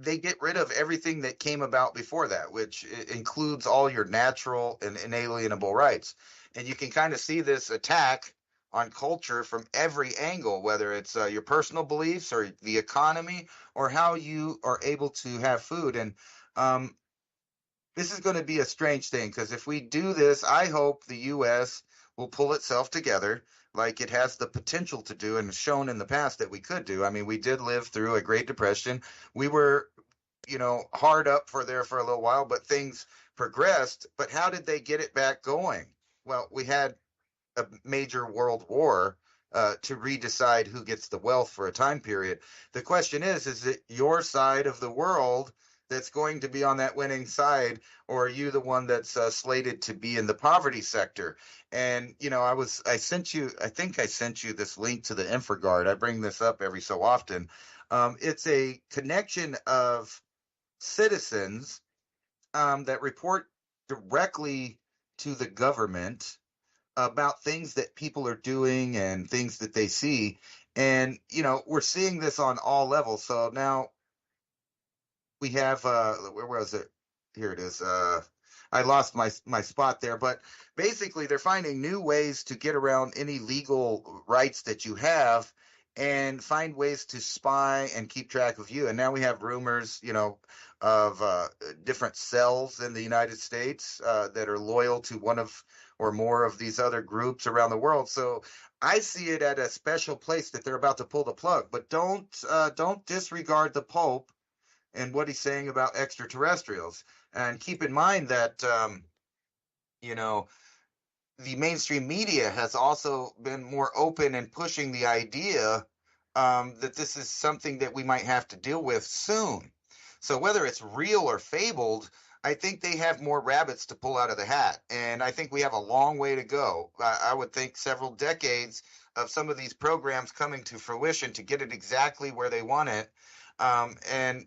they get rid of everything that came about before that, which includes all your natural and inalienable rights. And you can kind of see this attack on culture from every angle, whether it's your personal beliefs or the economy or how you are able to have food. And this is going to be a strange thing, because if we do this, I hope the U.S. will pull itself together like it has the potential to do, and shown in the past that we could do. I mean, we did live through a Great Depression. We were, hard up for a little while, but things progressed. But how did they get it back going? Well, we had a major world war to redecide who gets the wealth for a time period. The question is it your side of the world that's going to be on that winning side, or are you the one that's slated to be in the poverty sector? And I think I sent you this link to the InfraGard. I bring this up every so often. It's a connection of citizens that report directly to the government about things that people are doing and things that they see. And we're seeing this on all levels. So now we have where was it? Here it is. I lost my spot there, but basically they're finding new ways to get around any legal rights that you have, and find ways to spy and keep track of you. And now we have rumors, of different cells in the United States that are loyal to one of or more of these other groups around the world. So I see it at a special place that they're about to pull the plug. But don't disregard the Pope and what he's saying about extraterrestrials. And keep in mind that, the mainstream media has also been more open in pushing the idea that this is something that we might have to deal with soon. So whether it's real or fabled, I think they have more rabbits to pull out of the hat. And I think we have a long way to go. I would think several decades of some of these programs coming to fruition to get it exactly where they want it. And,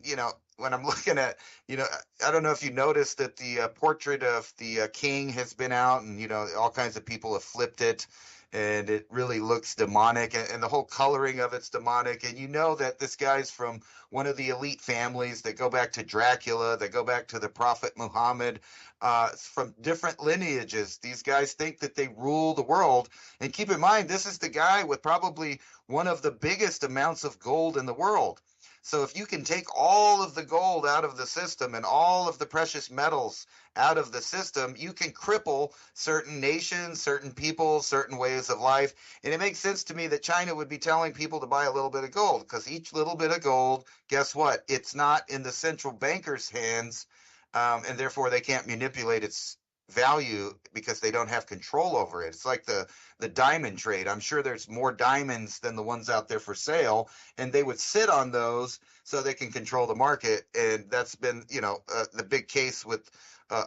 when I'm looking at, I don't know if you noticed that the portrait of the king has been out, and, all kinds of people have flipped it, and it really looks demonic, and the whole coloring of it's demonic. And you know that this guy's from one of the elite families that go back to Dracula, that go back to the Prophet Muhammad, from different lineages. These guys think that they rule the world. And keep in mind, this is the guy with probably one of the biggest amounts of gold in the world. So if you can take all of the gold out of the system and all of the precious metals out of the system, you can cripple certain nations, certain people, certain ways of life. And it makes sense to me that China would be telling people to buy a little bit of gold, because each little bit of gold, guess what? It's not in the central banker's hands, and therefore they can't manipulate its value because they don't have control over it. It's like the diamond trade. I'm sure there's more diamonds than the ones out there for sale, and they would sit on those so they can control the market. And that's been, the big case with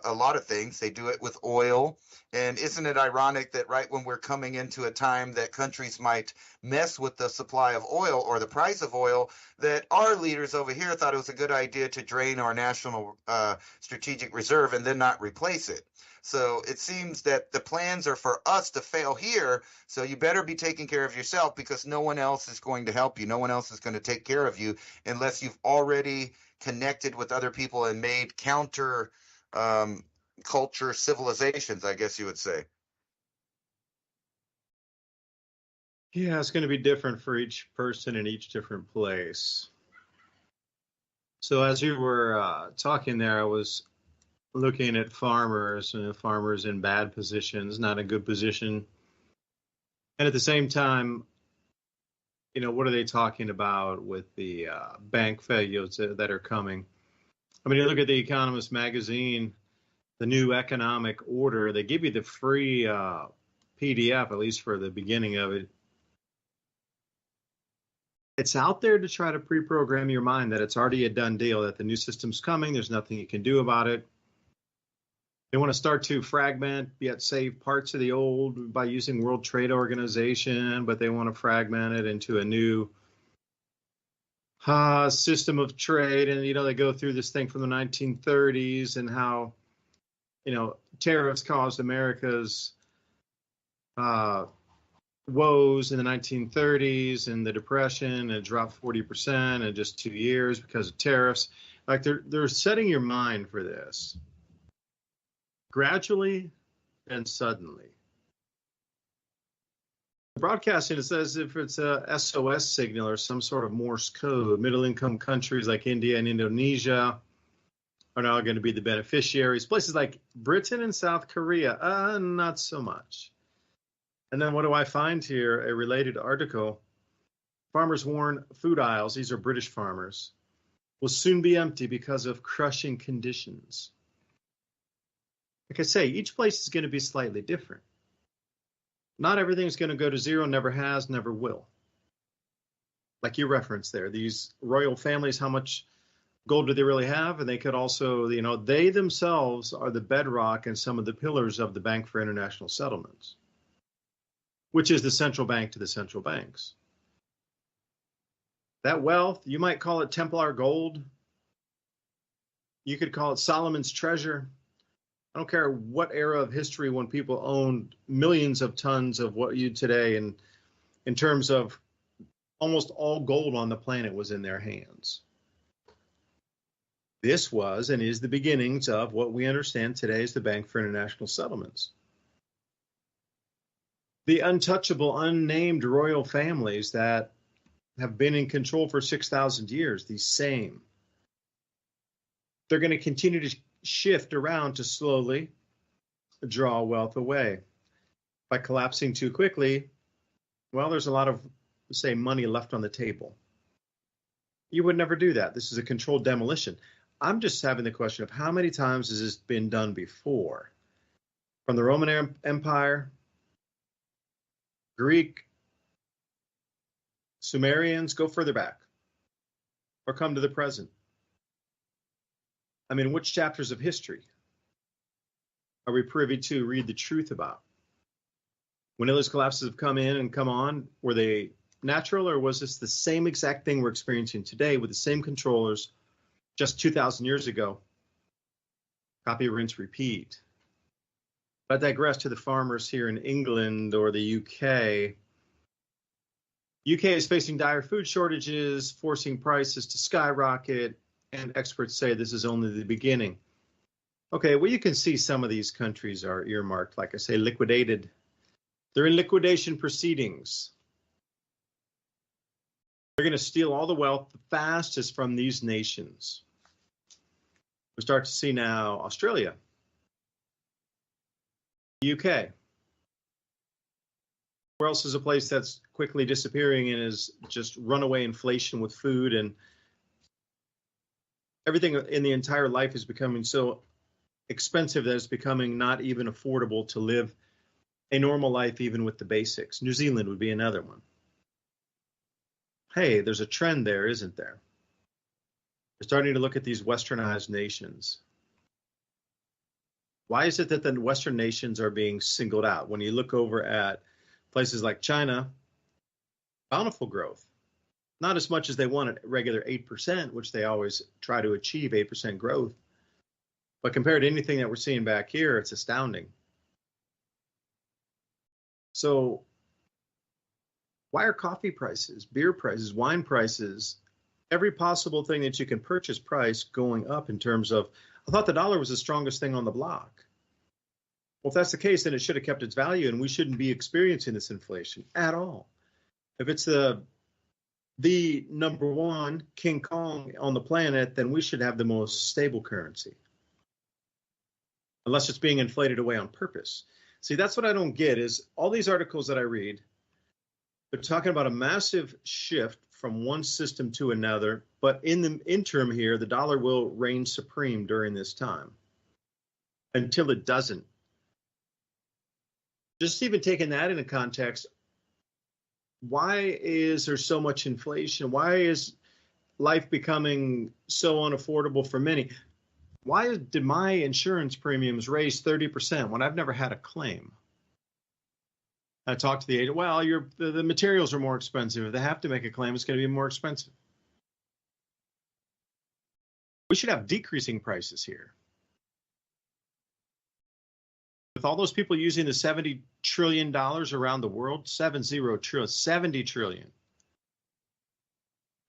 a lot of things. They do it with oil. And isn't it ironic that right when we're coming into a time that countries might mess with the supply of oil or the price of oil, that our leaders over here thought it was a good idea to drain our national strategic reserve and then not replace it. So it seems that the plans are for us to fail here. So you better be taking care of yourself, because no one else is going to help you. No one else is going to take care of you unless you've already connected with other people and made counter culture civilizations, I guess you would say. Yeah, it's going to be different for each person in each different place. So as you were talking there, I was looking at farmers in bad positions, not a good position. And at the same time, what are they talking about with the bank failures that are coming? I mean, you look at the Economist magazine, the new economic order, they give you the free PDF, at least for the beginning of it. It's out there to try to pre-program your mind that it's already a done deal, that the new system's coming, there's nothing you can do about it. They want to start to fragment, yet save parts of the old by using World Trade Organization, but they want to fragment it into a new system of trade. And, they go through this thing from the 1930s and how, tariffs caused America's woes in the 1930s and the Depression, and it dropped 40% in just 2 years because of tariffs. Like they're setting your mind for this gradually and suddenly. Broadcasting, it says if it's a SOS signal or some sort of Morse code, middle-income countries like India and Indonesia are now going to be the beneficiaries. Places like Britain and South Korea, not so much. And then what do I find here? A related article. Farmers warn food aisles, these are British farmers, will soon be empty because of crushing conditions. Like I say, each place is going to be slightly different. Not everything's going to go to zero, never has, never will. Like you referenced there, these royal families, how much gold do they really have? And they could also, they themselves are the bedrock and some of the pillars of the Bank for International Settlements, which is the central bank to the central banks. That wealth, you might call it Templar gold. You could call it Solomon's treasure. I don't care what era of history when people owned millions of tons of what you today, and in terms of almost all gold on the planet was in their hands. This was and is the beginnings of what we understand today as the Bank for International Settlements. The untouchable, unnamed royal families that have been in control for 6,000 years, these same. They're going to continue to shift around to slowly draw wealth away. By collapsing too quickly, well, there's a lot of, say, money left on the table. You would never do that. This is a controlled demolition. I'm just having the question of how many times has this been done before? From the Roman Empire, Greek, Sumerians, go further back, or come to the present. I mean, which chapters of history are we privy to read the truth about? When those collapses have come in and come on, were they natural, or was this the same exact thing we're experiencing today with the same controllers just 2,000 years ago? Copy, rinse, repeat. But I digress to the farmers here in England or the UK. UK is facing dire food shortages, forcing prices to skyrocket, and experts say this is only the beginning. Okay, well, you can see some of these countries are earmarked, like I say, liquidated. They're in liquidation proceedings. They're going to steal all the wealth the fastest from these nations. We start to see now Australia, the UK. Where else is a place that's quickly disappearing and is just runaway inflation with food, and everything in the entire life is becoming so expensive that it's becoming not even affordable to live a normal life even with the basics. New Zealand would be another one. Hey, there's a trend there, isn't there? We're starting to look at these westernized nations. Why is it that the Western nations are being singled out? When you look over at places like China, bountiful growth. Not as much as they want at regular 8%, which they always try to achieve 8% growth. But compared to anything that we're seeing back here, it's astounding. So why are coffee prices, beer prices, wine prices, every possible thing that you can purchase price going up in terms of, I thought the dollar was the strongest thing on the block. Well, if that's the case, then it should have kept its value and we shouldn't be experiencing this inflation at all. If it's the number one King Kong on the planet, then we should have the most stable currency. Unless it's being inflated away on purpose. See, that's what I don't get is all these articles that I read, they're talking about a massive shift from one system to another, but in the interim here, the dollar will reign supreme during this time until it doesn't. Just even taking that into context, why is there so much inflation? Why is life becoming so unaffordable for many? Why did my insurance premiums raise 30% when I've never had a claim? I talked to the agent, well, the materials are more expensive. If they have to make a claim, it's going to be more expensive. We should have decreasing prices here. With all those people using the $70 trillion around the world, 70 trillion.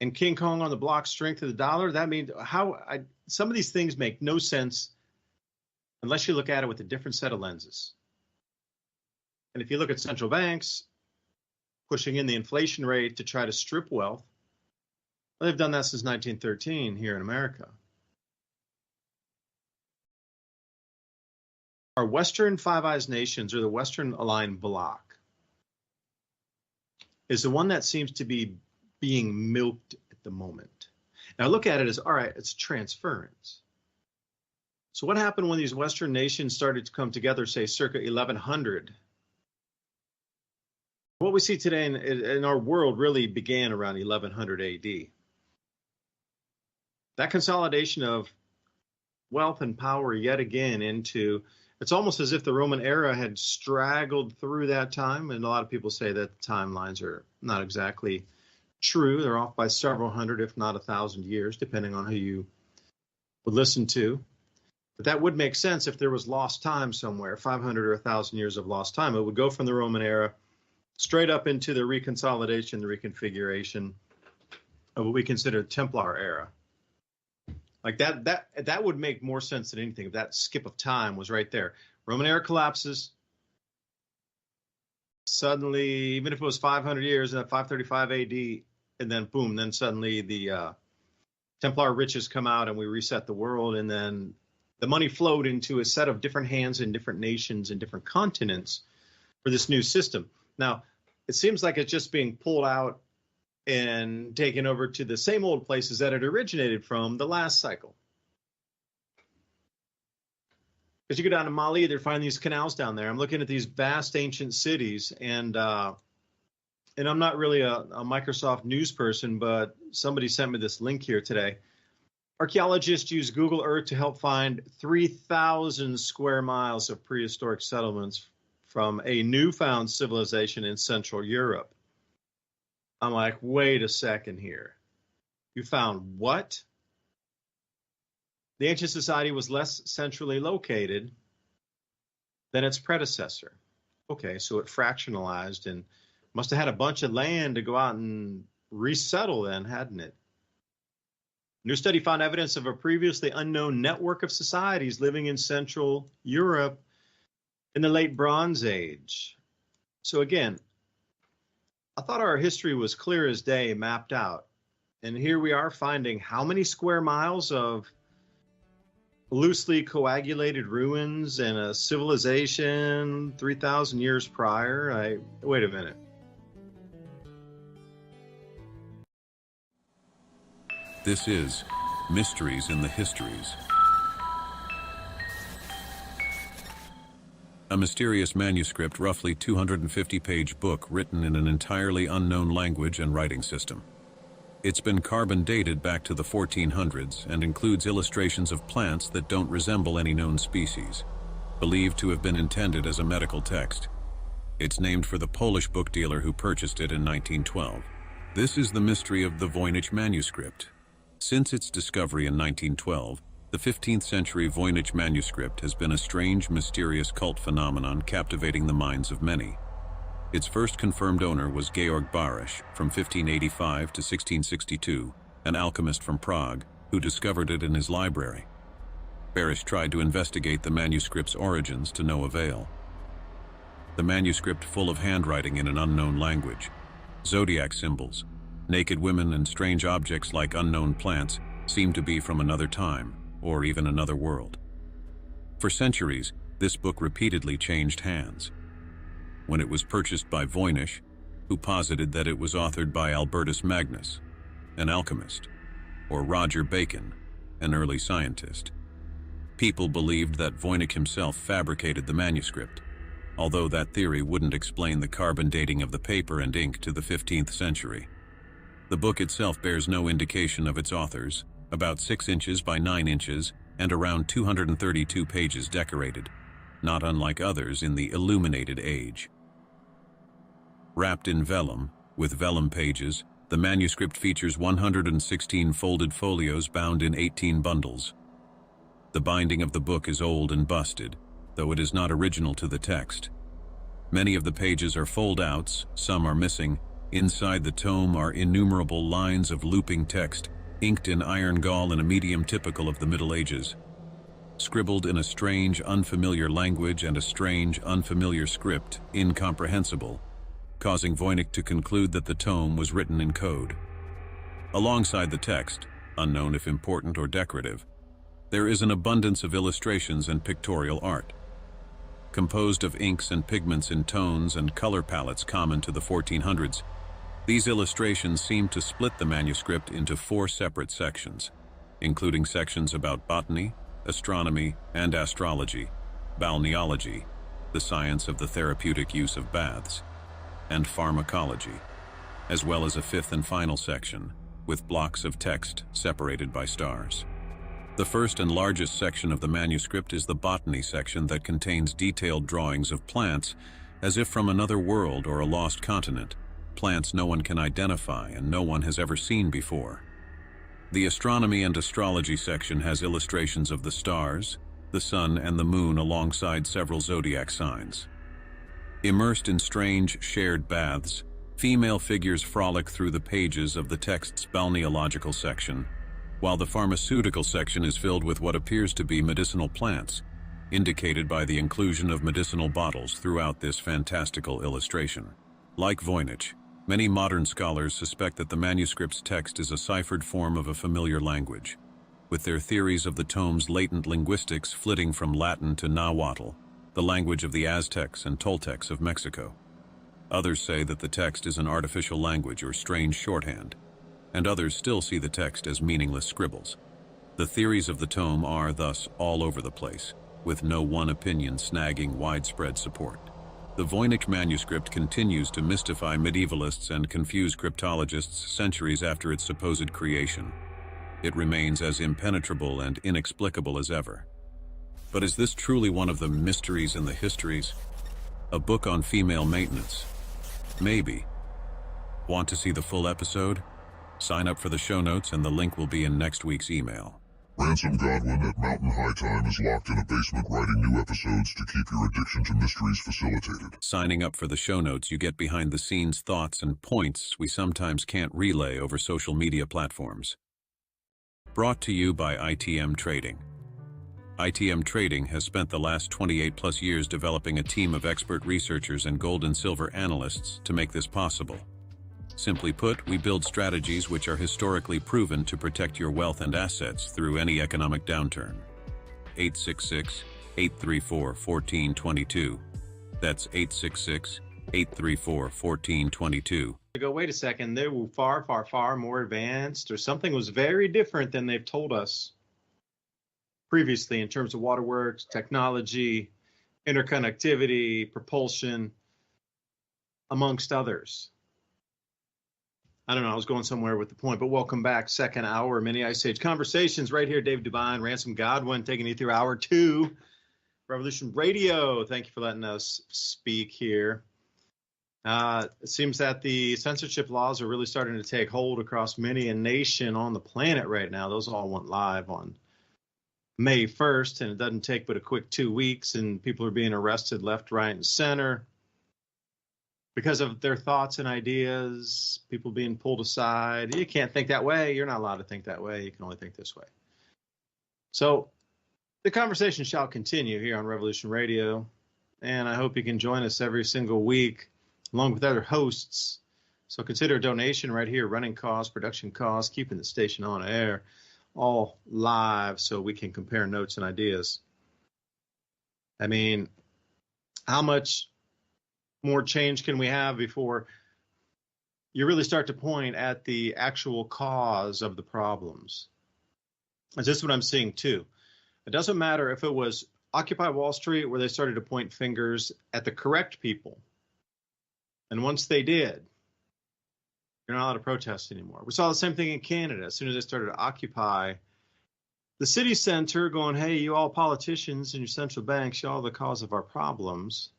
And King Kong on the block, strength of the dollar, that means some of these things make no sense unless you look at it with a different set of lenses. And if you look at central banks pushing in the inflation rate to try to strip wealth, well, they've done that since 1913 here in America. Our Western Five Eyes nations, or the Western aligned bloc, is the one that seems to be being milked at the moment. Now look at it as, all right, it's transference. So what happened when these Western nations started to come together, say circa 1100? What we see today in our world really began around 1100 AD. That consolidation of wealth and power yet again into, it's almost as if the Roman era had straggled through that time. And a lot of people say that the timelines are not exactly true. They're off by several hundred, if not 1,000 years, depending on who you would listen to. But that would make sense if there was lost time somewhere, 500 or 1,000 years of lost time. It would go from the Roman era straight up into the reconsolidation, the reconfiguration of what we consider the Templar era. Like that would make more sense than anything if that skip of time was right there. Roman era collapses. Suddenly, even if it was 500 years, and 535 AD, and then boom, then suddenly the Templar riches come out and we reset the world, and then the money flowed into a set of different hands in different nations and different continents for this new system. Now, it seems like it's just being pulled out and taken over to the same old places that it originated from the last cycle. Because you go down to Mali, they're finding these canals down there. I'm looking at these vast ancient cities, and I'm not really a Microsoft news person, but somebody sent me this link here today. Archaeologists use Google Earth to help find 3,000 square miles of prehistoric settlements from a newfound civilization in Central Europe. I'm like, wait a second here. You found what? The ancient society was less centrally located than its predecessor. Okay, so it fractionalized and must have had a bunch of land to go out and resettle then, hadn't it? New study found evidence of a previously unknown network of societies living in Central Europe in the late Bronze Age. So again, I thought our history was clear as day, mapped out. And here we are finding how many square miles of loosely coagulated ruins and a civilization 3,000 years prior. Wait a minute. This is Mysteries in the Histories. A mysterious manuscript, roughly 250-page book written in an entirely unknown language and writing system. It's been carbon dated back to the 1400s and includes illustrations of plants that don't resemble any known species, believed to have been intended as a medical text. It's named for the Polish book dealer who purchased it in 1912. This is the mystery of the Voynich manuscript. Since its discovery in 1912, the 15th century Voynich manuscript has been a strange, mysterious cult phenomenon captivating the minds of many. Its first confirmed owner was Georg Barisch, from 1585 to 1662, an alchemist from Prague, who discovered it in his library. Barisch tried to investigate the manuscript's origins to no avail. The manuscript, full of handwriting in an unknown language, zodiac symbols, naked women and strange objects like unknown plants, seem to be from another time, or even another world. For centuries, this book repeatedly changed hands. When it was purchased by Voynich, who posited that it was authored by Albertus Magnus, an alchemist, or Roger Bacon, an early scientist. People believed that Voynich himself fabricated the manuscript, although that theory wouldn't explain the carbon dating of the paper and ink to the 15th century. The book itself bears no indication of its authors, about 6 inches by 9 inches and around 232 pages decorated, not unlike others in the illuminated age. Wrapped in vellum, with vellum pages, the manuscript features 116 folded folios bound in 18 bundles. The binding of the book is old and busted, though it is not original to the text. Many of the pages are fold-outs, some are missing. Inside the tome are innumerable lines of looping text, inked in iron gall in a medium typical of the Middle Ages. Scribbled in a strange, unfamiliar language and a strange, unfamiliar script, incomprehensible, causing Voynich to conclude that the tome was written in code. Alongside the text, unknown if important or decorative, there is an abundance of illustrations and pictorial art. Composed of inks and pigments in tones and color palettes common to the 1400s, these illustrations seem to split the manuscript into 4 separate sections, including sections about botany, astronomy and astrology, balneology, the science of the therapeutic use of baths, and pharmacology, as well as a 5th and final section, with blocks of text separated by stars. The first and largest section of the manuscript is the botany section that contains detailed drawings of plants, as if from another world or a lost continent, plants no one can identify and no one has ever seen before. The astronomy and astrology section has illustrations of the stars, the sun and the moon alongside several zodiac signs. Immersed in strange, shared baths, female figures frolic through the pages of the text's balneological section, while the pharmaceutical section is filled with what appears to be medicinal plants, indicated by the inclusion of medicinal bottles throughout this fantastical illustration. Like Voynich, many modern scholars suspect that the manuscript's text is a ciphered form of a familiar language, with their theories of the tome's latent linguistics flitting from Latin to Nahuatl, the language of the Aztecs and Toltecs of Mexico. Others say that the text is an artificial language or strange shorthand, and others still see the text as meaningless scribbles. The theories of the tome are, thus, all over the place, with no one opinion snagging widespread support. The Voynich manuscript continues to mystify medievalists and confuse cryptologists centuries after its supposed creation. it remains as impenetrable and inexplicable as ever. But is this truly one of the mysteries in the histories? A book on female maintenance? Maybe. Want to see the full episode? Sign up for the show notes and the link will be in next week's email. Ransom Godwin at Mountain High Time is locked in a basement writing new episodes to keep your addiction to mysteries facilitated. Signing up for the show notes, you get behind-the-scenes thoughts and points we sometimes can't relay over social media platforms. Brought to you by ITM Trading. ITM Trading has spent the last 28-plus years developing a team of expert researchers and gold and silver analysts to make this possible. Simply put, we build strategies which are historically proven to protect your wealth and assets through any economic downturn. 866-834-1422. That's 866-834-1422. Go, wait a second, they were far, far, far more advanced, or something was very different than they've told us previously in terms of waterworks, technology, interconnectivity, propulsion, amongst others. I don't know, I was going somewhere with the point, but welcome back. Second hour, Mini Ice Age Conversations right here. Dave DuByne, Ransom Godwin, taking you through hour 2. Revolution Radio, thank you for letting us speak here. It seems that the censorship laws are really starting to take hold across many a nation on the planet right now. Those all went live on May 1st, and it doesn't take but a quick 2 weeks, and people are being arrested left, right, and center because of their thoughts and ideas, people being pulled aside. You can't think that way. You're not allowed to think that way. You can only think this way. So the conversation shall continue here on Revolution Radio, and I hope you can join us every single week along with other hosts. So consider a donation right here, running costs, production costs, keeping the station on air, all live so we can compare notes and ideas. I mean, how much more change can we have before you really start to point at the actual cause of the problems? And this is what I'm seeing too. It doesn't matter if it was Occupy Wall Street where they started to point fingers at the correct people. And once they did, you're not allowed to protest anymore. We saw the same thing in Canada. As soon as they started to occupy the city center, going, hey, you all politicians and your central banks, you're all the cause of our problems.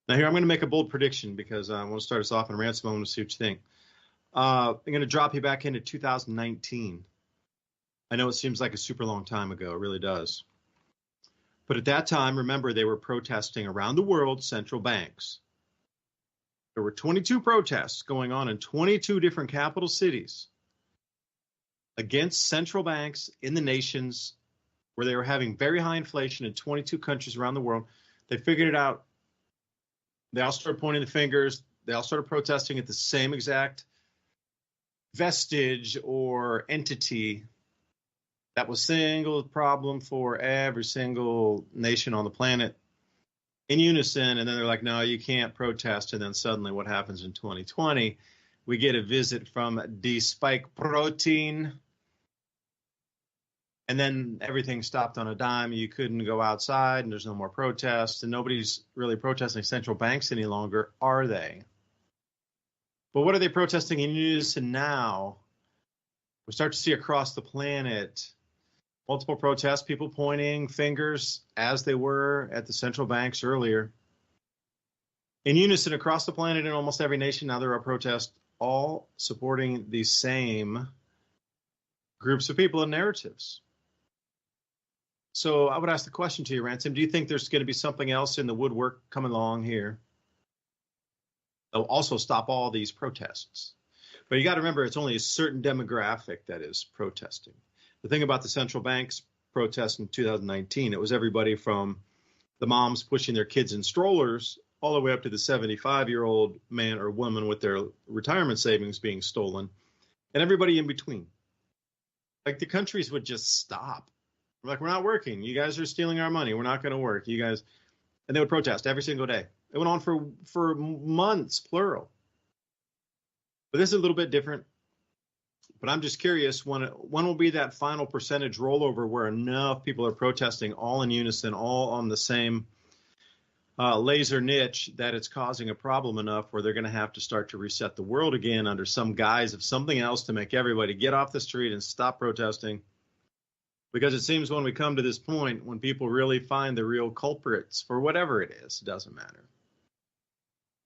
Now here, I'm going to make a bold prediction because I want to start us off, and Ransom, I want to see what you think. I'm going to drop you back into 2019. I know it seems like a super long time ago. It really does. But at that time, remember, they were protesting around the world central banks. There were 22 protests going on in 22 different capital cities against central banks in the nations where they were having very high inflation in 22 countries around the world. They figured it out. They all started pointing the fingers. They all started protesting at the same exact vestige or entity that was single problem for every single nation on the planet in unison. And then they're like, no, you can't protest. And then suddenly what happens in 2020? We get a visit from the spike protein. And then everything stopped on a dime. You couldn't go outside, and there's no more protests, and nobody's really protesting central banks any longer, are they? But what are they protesting in unison now? We start to see across the planet multiple protests, people pointing fingers as they were at the central banks earlier. In unison across the planet in almost every nation, now there are protests, all supporting the same groups of people and narratives. So I would ask the question to you, Ransom, do you think there's going to be something else in the woodwork coming along here that'll also stop all these protests? But you got to remember, it's only a certain demographic that is protesting. The thing about the central banks protest in 2019, it was everybody from the moms pushing their kids in strollers all the way up to the 75-year-old man or woman with their retirement savings being stolen, and everybody in between. Like the countries would just stop. We're like, we're not working. You guys are stealing our money. We're not going to work. You guys, and they would protest every single day. It went on for months, plural. But this is a little bit different. But I'm just curious, when will be that final percentage rollover where enough people are protesting all in unison, all on the same laser niche that it's causing a problem enough where they're going to have to start to reset the world again under some guise of something else to make everybody get off the street and stop protesting. Because it seems when we come to this point, when people really find the real culprits for whatever it is, it doesn't matter,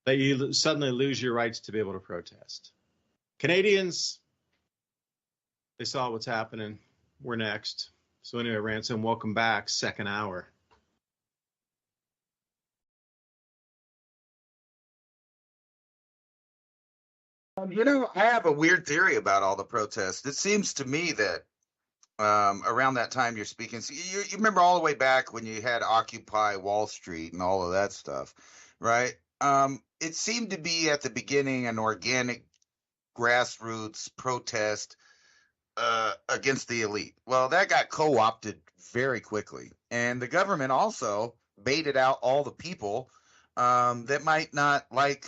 that you suddenly lose your rights to be able to protest. Canadians, they saw what's happening. We're next. So anyway, Ransom, welcome back. Second hour. I have a weird theory about all the protests. It seems to me that around that time you're speaking, so you remember all the way back when you had Occupy Wall Street and all of that stuff, right? It seemed to be at the beginning an organic grassroots protest against the elite. Well, that got co-opted very quickly, and the government also baited out all the people that might not like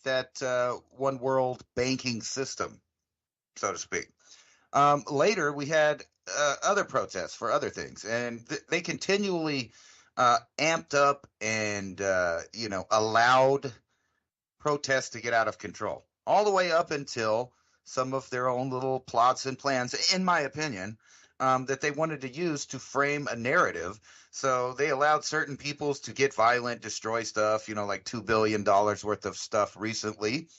that one world banking system, so to speak. Later, we had other protests for other things, and they continually amped up and allowed protests to get out of control, all the way up until some of their own little plots and plans, in my opinion, that they wanted to use to frame a narrative. So they allowed certain peoples to get violent, destroy stuff, like $2 billion worth of stuff recently.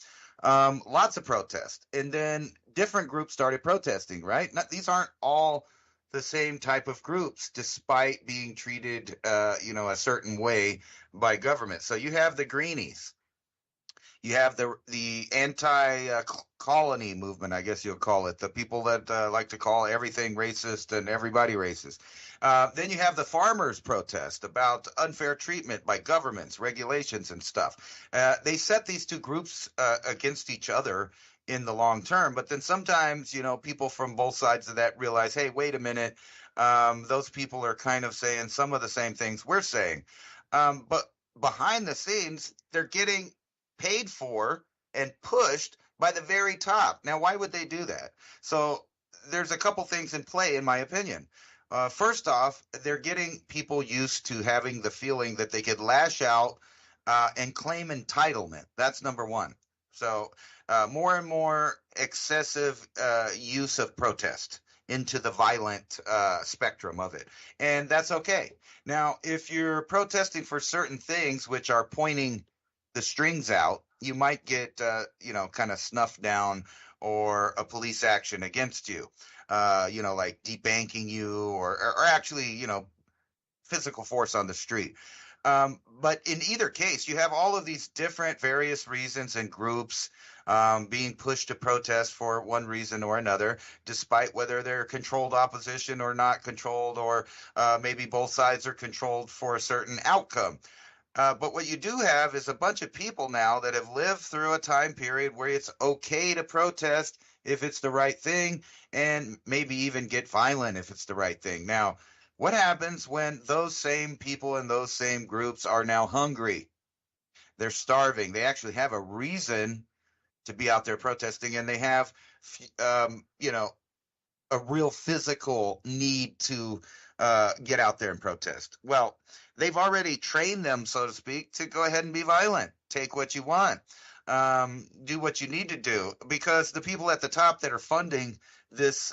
Lots of protests. And then different groups started protesting, right? These aren't all the same type of groups, despite being treated, a certain way by government. So you have the Greenies. You have the anti-colony movement, I guess you'll call it, the people that like to call everything racist and everybody racist. Then you have the farmers' protest about unfair treatment by governments, regulations, and stuff. They set these two groups against each other in the long term, but then sometimes, people from both sides of that realize, hey, wait a minute, those people are kind of saying some of the same things we're saying. But behind the scenes, they're getting paid for and pushed by the very top. Now, why would they do that? So there's a couple things in play, in my opinion. First off, they're getting people used to having the feeling that they could lash out and claim entitlement. That's number one. So more and more excessive use of protest into the violent spectrum of it. And that's okay. Now, if you're protesting for certain things which are pointing the strings out, you might get, kind of snuffed down or a police action against you, like debanking you or actually, physical force on the street. But in either case, you have all of these different various reasons and groups being pushed to protest for one reason or another, despite whether they're controlled opposition or not controlled, or maybe both sides are controlled for a certain outcome. But what you do have is a bunch of people now that have lived through a time period where it's okay to protest if it's the right thing, and maybe even get violent if it's the right thing. Now, what happens when those same people and those same groups are now hungry? They're starving. They actually have a reason to be out there protesting, and they have, a real physical need to get out there and protest. Well, they've already trained them, so to speak, to go ahead and be violent. Take what you want. Do what you need to do, because the people at the top that are funding this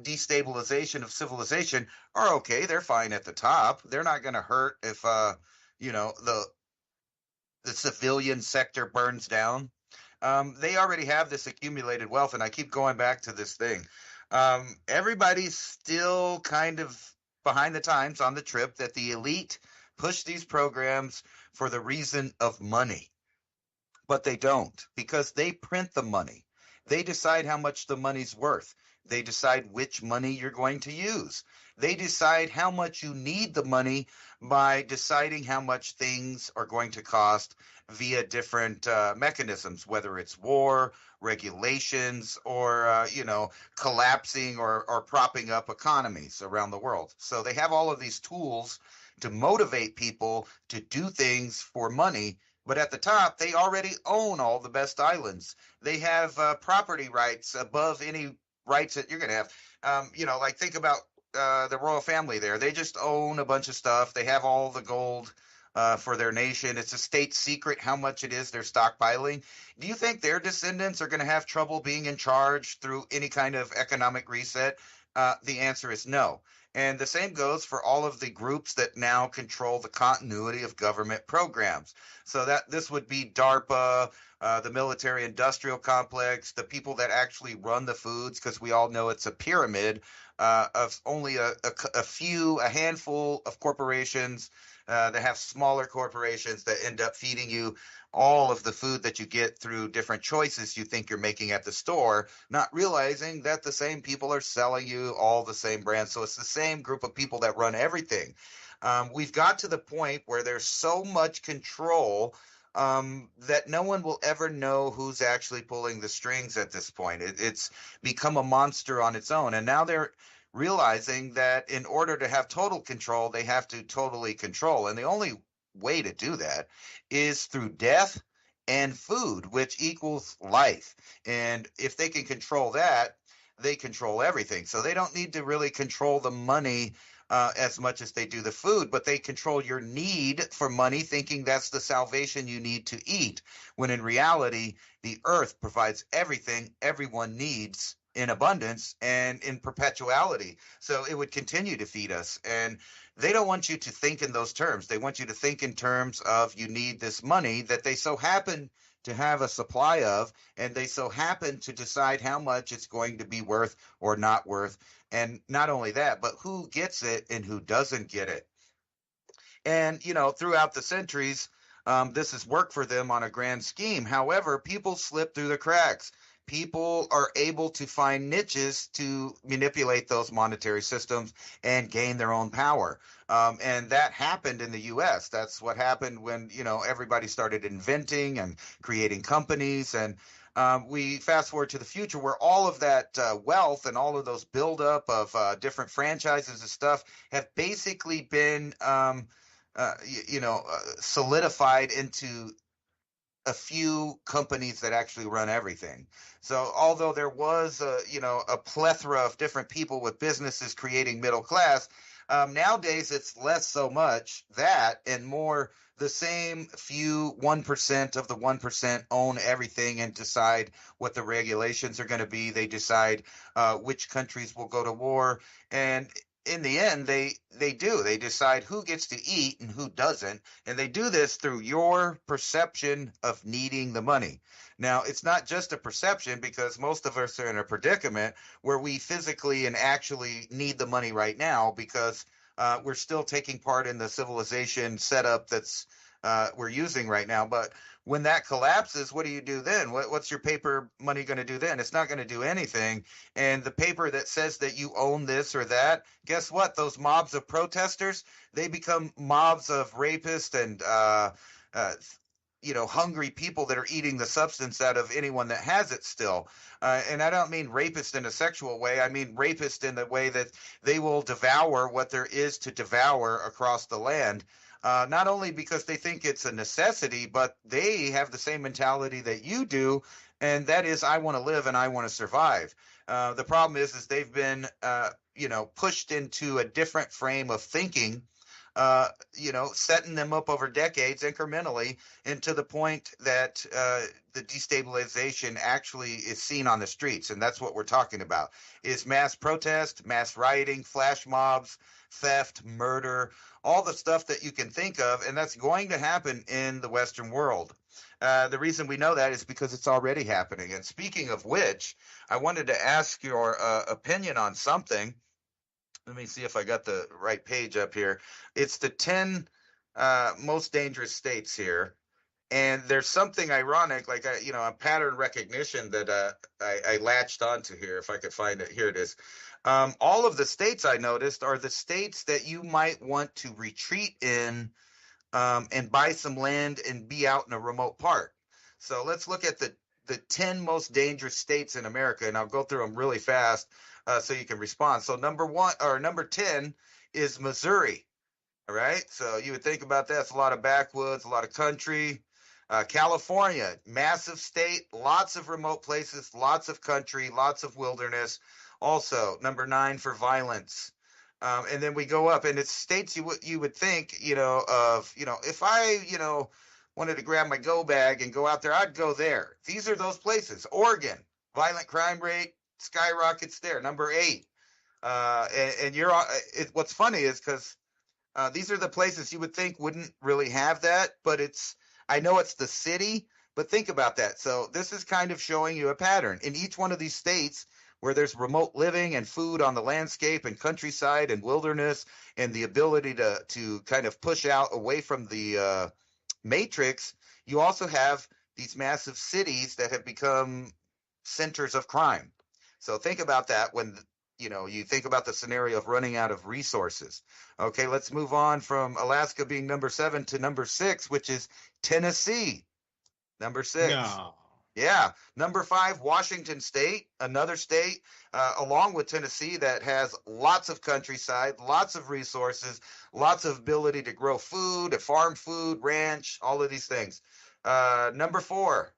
destabilization of civilization are okay. They're fine at the top. They're not going to hurt if, the civilian sector burns down. They already have this accumulated wealth, and I keep going back to this thing. Everybody's still kind of behind the times on the trip that the elite push these programs for the reason of money. But they don't, because they print the money. They decide how much the money's worth. They decide which money you're going to use. They decide how much you need the money by deciding how much things are going to cost via different mechanisms, whether it's war, regulations, or, collapsing or propping up economies around the world. So they have all of these tools to motivate people to do things for money. But at the top, they already own all the best islands. They have property rights above any rights that you're going to have. Think about the royal family there. They just own a bunch of stuff. They have all the gold for their nation. It's a state secret how much it is they're stockpiling. Do you think their descendants are going to have trouble being in charge through any kind of economic reset? The answer is no. And the same goes for all of the groups that now control the continuity of government programs. So that this would be DARPA, the military industrial complex, the people that actually run the foods, because we all know it's a pyramid of only a handful of corporations that have smaller corporations that end up feeding you all of the food that you get through different choices you think you're making at the store, not realizing that the same people are selling you all the same brands. So it's the same group of people that run everything. We've got to the point where there's so much control that no one will ever know who's actually pulling the strings at this point. It's become a monster on its own. And now they're realizing that in order to have total control, they have to totally control. And the only way to do that is through death and food, which equals life. And if they can control that, they control everything. So they don't need to really control the money as much as they do the food, but they control your need for money, thinking that's the salvation you need to eat, when in reality, the earth provides everything everyone needs in abundance and in perpetuality. So it would continue to feed us. And they don't want you to think in those terms. They want you to think in terms of you need this money that they so happen to have a supply of, and they so happen to decide how much it's going to be worth or not worth. And not only that, but who gets it and who doesn't get it. And, throughout the centuries, this has worked for them on a grand scheme. However, people slip through the cracks. People are able to find niches to manipulate those monetary systems and gain their own power. And that happened in the U.S. That's what happened when, everybody started inventing and creating companies. And we fast forward to the future where all of that wealth and all of those buildup of different franchises and stuff have basically been, solidified into a few companies that actually run everything. So although there was a plethora of different people with businesses creating middle class, nowadays it's less so much that and more the same few 1% of the 1% own everything and decide what the regulations are going to be. They decide which countries will go to war. And in the end, they decide who gets to eat and who doesn't. And they do this through your perception of needing the money. Now, it's not just a perception, because most of us are in a predicament where we physically and actually need the money right now, because we're still taking part in the civilization setup that's we're using right now. But when that collapses, what do you do then? What's your paper money going to do then? It's not going to do anything. And the paper that says that you own this or that, guess what? Those mobs of protesters, they become mobs of rapists and hungry people that are eating the substance out of anyone that has it still. And I don't mean rapist in a sexual way. I mean rapist in the way that they will devour what there is to devour across the land. Not only because they think it's a necessity, but they have the same mentality that you do, and that is, I want to live and I want to survive. The problem is they've been, pushed into a different frame of thinking, setting them up over decades incrementally, and to the point that the destabilization actually is seen on the streets. And that's what we're talking about, is mass protest, mass rioting, flash mobs, theft, murder, all the stuff that you can think of. And that's going to happen in the Western world. The reason we know that is because it's already happening. And speaking of which, I wanted to ask your opinion on something. Let me see if I got the right page up here. It's the 10 most dangerous states here. And there's something ironic, like a pattern recognition that I latched onto here. If I could find it, here it is. All of the states I noticed are the states that you might want to retreat in and buy some land and be out in a remote part. So let's look at the 10 most dangerous states in America, and I'll go through them really fast so you can respond. So number 10 is Missouri. All right, so you would think about that. It's a lot of backwoods, a lot of country. California, massive state, lots of remote places, lots of country, lots of wilderness. Also, number 9 for violence. And then we go up, and it's states you would think, of, if I, wanted to grab my go bag and go out there, I'd go there. These are those places. Oregon, violent crime rate skyrockets there, number 8. And what's funny is because these are the places you would think wouldn't really have that, but I know it's the city, but think about that. So this is kind of showing you a pattern. In each one of these states where there's remote living and food on the landscape and countryside and wilderness and the ability to kind of push out away from the matrix, you also have these massive cities that have become centers of crime. So think about that when you think about the scenario of running out of resources. Okay, let's move on from Alaska being number 7 to number 6, which is Tennessee. Number 6. No. Yeah. Number 5, Washington State, another state, along with Tennessee, that has lots of countryside, lots of resources, lots of ability to grow food, to farm food, ranch, all of these things. Number 4,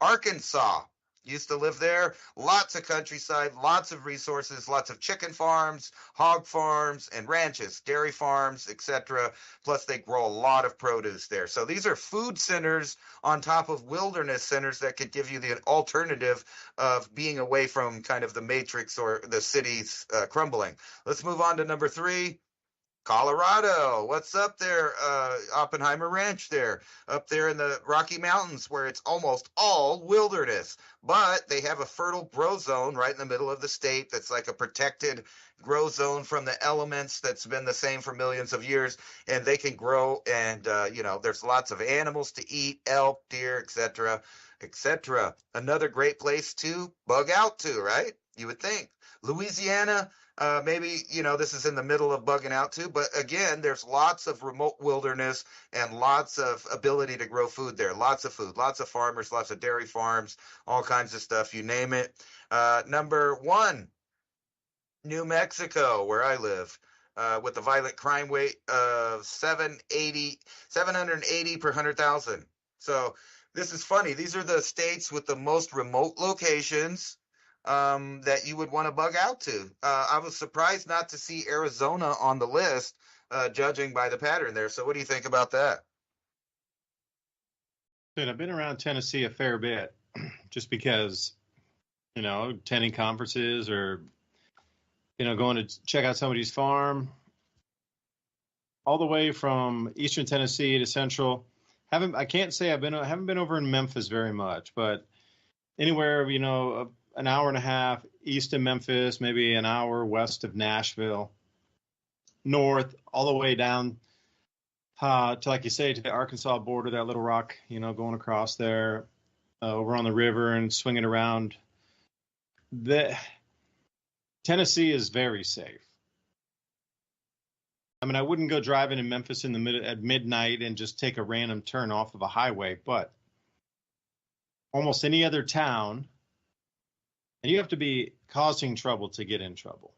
Arkansas. Used to live there. Lots of countryside, lots of resources, lots of chicken farms, hog farms, and ranches, dairy farms, etc. Plus, they grow a lot of produce there. So these are food centers on top of wilderness centers that could give you the alternative of being away from kind of the matrix or the cities crumbling. Let's move on to number 3. Colorado. What's up there? Oppenheimer Ranch there, up there in the Rocky Mountains, where it's almost all wilderness, but they have a fertile grow zone right in the middle of the state that's like a protected grow zone from the elements that's been the same for millions of years, and they can grow, and there's lots of animals to eat, elk, deer, etc., etc. Another great place to bug out to, right? You would think. Louisiana, maybe, this is in the middle of bugging out too, but again, there's lots of remote wilderness and lots of ability to grow food there. Lots of food, lots of farmers, lots of dairy farms, all kinds of stuff, you name it. Number 1, New Mexico, where I live, with a violent crime rate of 780 per 100,000. So this is funny. These are the states with the most remote locations that you would want to bug out to. I was surprised not to see Arizona on the list, judging by the pattern there. So what do you think about that? I've been around Tennessee a fair bit just because, attending conferences or, going to check out somebody's farm, all the way from Eastern Tennessee to Central. I can't say haven't been over in Memphis very much, but anywhere, an hour and a half east of Memphis, maybe an hour west of Nashville, north, all the way down to, like you say, to the Arkansas border, that Little Rock, going across there, over on the river and swinging around. Tennessee is very safe. I mean, I wouldn't go driving in Memphis at midnight and just take a random turn off of a highway, but almost any other town, and you have to be causing trouble to get in trouble.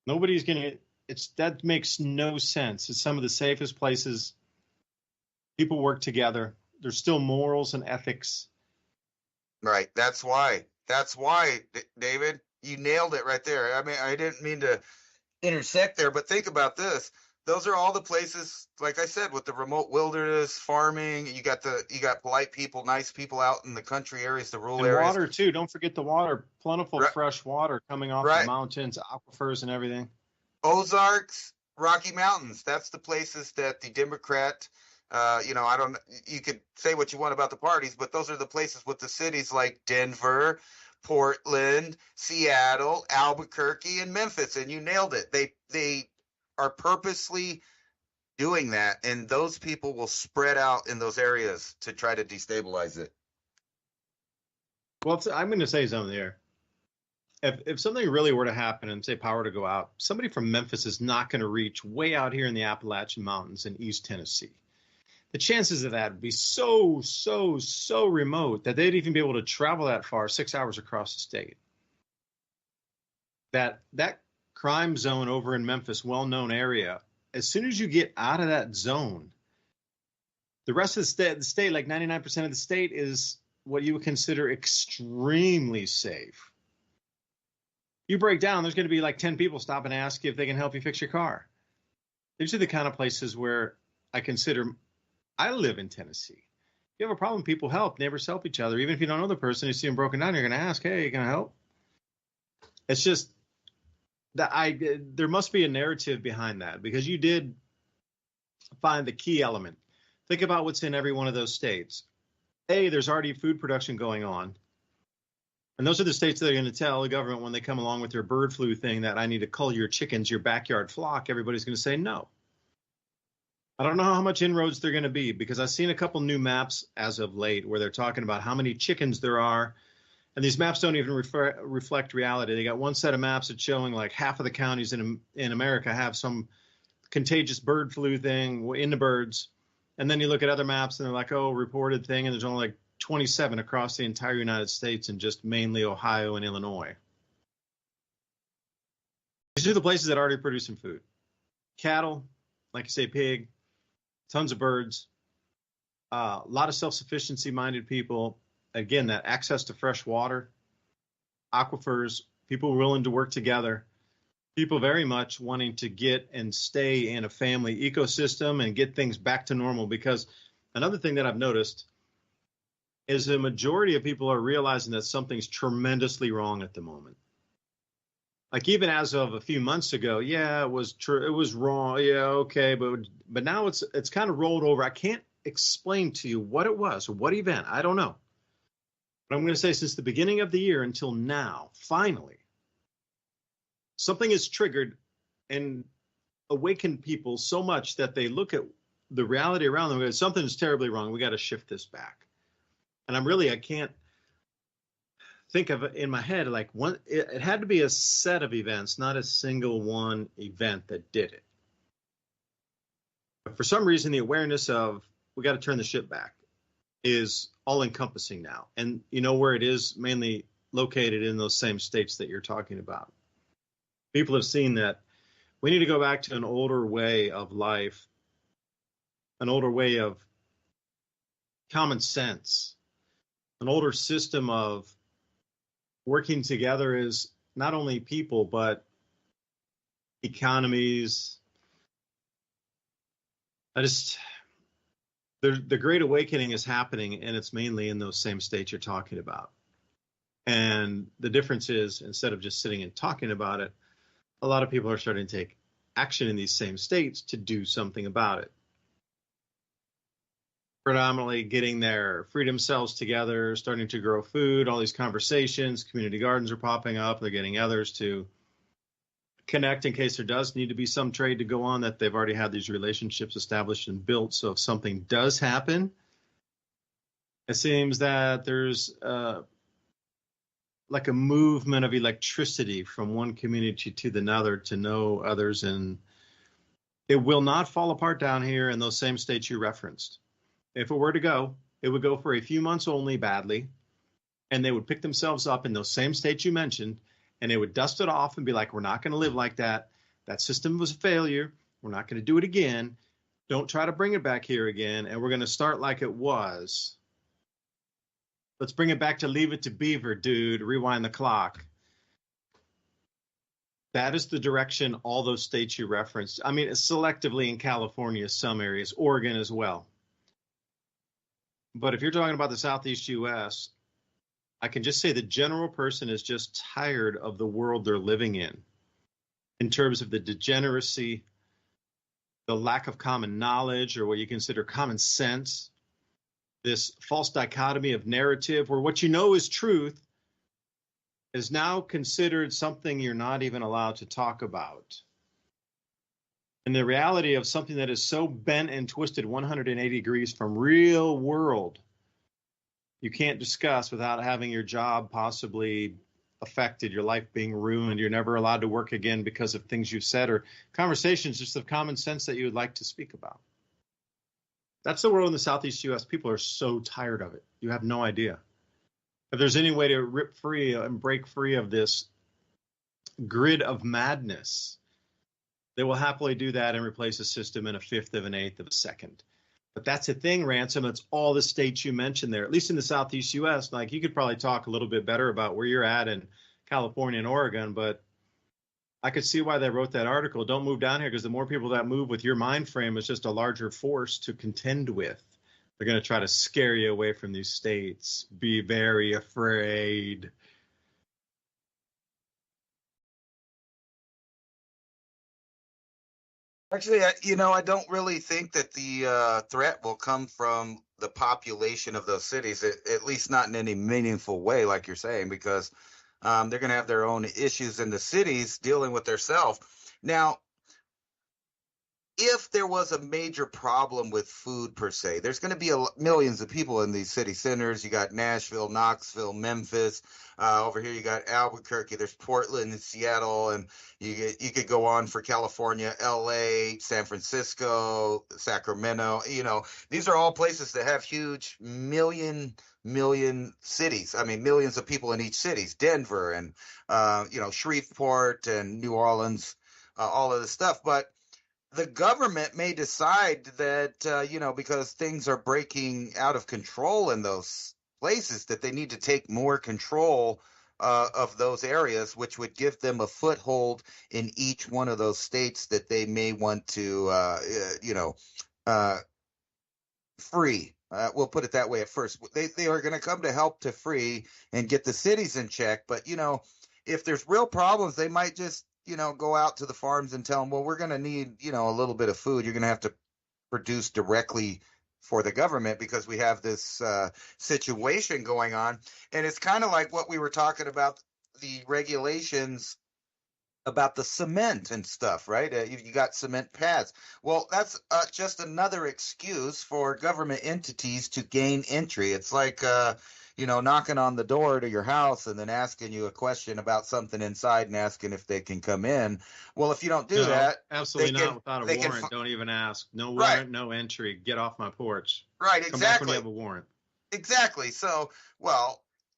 Nobody's going to, that makes no sense. It's some of the safest places. People work together. There's still morals and ethics. Right. That's why, David, you nailed it right there. I mean, I didn't mean to intersect there, but think about this. Those are all the places, like I said, with the remote wilderness, farming. You got polite people, nice people out in the country areas, the rural and areas. Water too. Don't forget the water. Plentiful fresh water coming off the mountains, aquifers, and everything. Ozarks, Rocky Mountains. That's the places that the Democrat. You could say what you want about the parties, but those are the places with the cities like Denver, Portland, Seattle, Albuquerque, and Memphis. And you nailed it. They are purposely doing that, and those people will spread out in those areas to try to destabilize it. Well, I'm going to say something here. If something really were to happen and say power to go out, somebody from Memphis is not going to reach way out here in the Appalachian Mountains in East Tennessee. The chances of that would be so remote that they'd even be able to travel that far, 6 hours across the state. That crime zone over in Memphis, well-known area, as soon as you get out of that zone, the rest of the state, like 99% of the state, is what you would consider extremely safe. You break down, there's going to be like 10 people stop and ask you if they can help you fix your car. These are the kind of places where I live in Tennessee. If you have a problem, people help. Neighbors help each other. Even if you don't know the person, you see them broken down, you're going to ask, hey, can I help? It's just that there must be a narrative behind that, because you did find the key element. Think about what's in every one of those states. There's already food production going on. And those are the states that are going to tell the government when they come along with their bird flu thing that I need to cull your chickens, your backyard flock. Everybody's going to say no. I don't know how much inroads they're going to be, because I've seen a couple new maps as of late where they're talking about how many chickens there are. And these maps don't even reflect reality. They got one set of maps that's showing like half of the counties in America have some contagious bird flu thing in the birds. And then you look at other maps and they're like, oh, reported thing. And there's only like 27 across the entire United States and just mainly Ohio and Illinois. These are the places that are already producing food. Cattle, like you say, pig, tons of birds, a lot of self-sufficiency minded people. Again, that access to fresh water, aquifers, people willing to work together, people very much wanting to get and stay in a family ecosystem and get things back to normal. Because another thing that I've noticed is the majority of people are realizing that something's tremendously wrong at the moment. Like even as of a few months ago, yeah, it was true, it was wrong, yeah, okay, but now it's kind of rolled over. I can't explain to you what it was or what event, I don't know. But I'm going to say since the beginning of the year until now, finally, something is triggered and awakened people so much that they look at the reality around them and go, something is terribly wrong. We got to shift this back. And I can't think of it in my head like one. It had to be a set of events, not a single one event that did it. But for some reason, the awareness of we got to turn the ship back is all encompassing now. And you know where it is mainly located in those same states that you're talking about. People have seen that we need to go back to an older way of life, an older way of common sense, an older system of working together as not only people, but economies. The Great Awakening is happening, and it's mainly in those same states you're talking about. And the difference is, instead of just sitting and talking about it, a lot of people are starting to take action in these same states to do something about it. Predominantly getting their freedom cells together, starting to grow food, all these conversations, community gardens are popping up. They're getting others to connect in case there does need to be some trade to go on, that they've already had these relationships established and built. So if something does happen, it seems that there's like a movement of electricity from one community to another to know others. And it will not fall apart down here in those same states you referenced. If it were to go, it would go for a few months only badly, and they would pick themselves up in those same states you mentioned, and they would dust it off and be like, we're not going to live like that. That system was a failure. We're not going to do it again. Don't try to bring it back here again, and we're going to start like it was. Let's bring it back to Leave It to Beaver, dude. Rewind the clock. That is the direction all those states you referenced. I mean, selectively in California, some areas, Oregon as well. But if you're talking about the Southeast U.S., I can just say the general person is just tired of the world they're living in terms of the degeneracy, the lack of common knowledge, or what you consider common sense, this false dichotomy of narrative where what you know is truth is now considered something you're not even allowed to talk about. And the reality of something that is so bent and twisted 180 degrees from real world, you can't discuss without having your job possibly affected, your life being ruined. You're never allowed to work again because of things you've said or conversations just of common sense that you would like to speak about. That's the world in the Southeast U.S. People are so tired of it. You have no idea. If there's any way to rip free and break free of this grid of madness, they will happily do that and replace a system in a fifth of an eighth of a second. But that's the thing, Ransom. It's all the states you mentioned there, at least in the Southeast U.S. Like you could probably talk a little bit better about where you're at and California and Oregon, but I could see why they wrote that article. Don't move down here, because the more people that move with your mind frame is just a larger force to contend with. They're going to try to scare you away from these states. Be very afraid. Actually, I don't really think that the threat will come from the population of those cities, at least not in any meaningful way, like you're saying, because they're going to have their own issues in the cities dealing with themselves. Now, if there was a major problem with food per se, there's going to be millions of people in these city centers. You got Nashville, Knoxville, Memphis. Over here, you got Albuquerque. There's Portland and Seattle, and you could go on for California, LA, San Francisco, Sacramento. These are all places that have huge million cities. I mean, millions of people in each cities. Denver and Shreveport and New Orleans, all of this stuff, but the government may decide that, because things are breaking out of control in those places, that they need to take more control of those areas, which would give them a foothold in each one of those states that they may want to, free. We'll put it that way at first. They are going to come to help to free and get the cities in check. But, if there's real problems, they might just go out to the farms and tell them, well, we're going to need, a little bit of food. You're going to have to produce directly for the government because we have this situation going on. And it's kind of like what we were talking about, the regulations about the cement and stuff, right? You got cement pads. Well, that's just another excuse for government entities to gain entry. It's like, knocking on the door to your house and then asking you a question about something inside and asking if they can come in. Well, if you don't do that, absolutely not. Without a warrant, don't even ask. No warrant, right. No entry. Get off my porch. Right, exactly. Come back when you have a warrant. Exactly. So,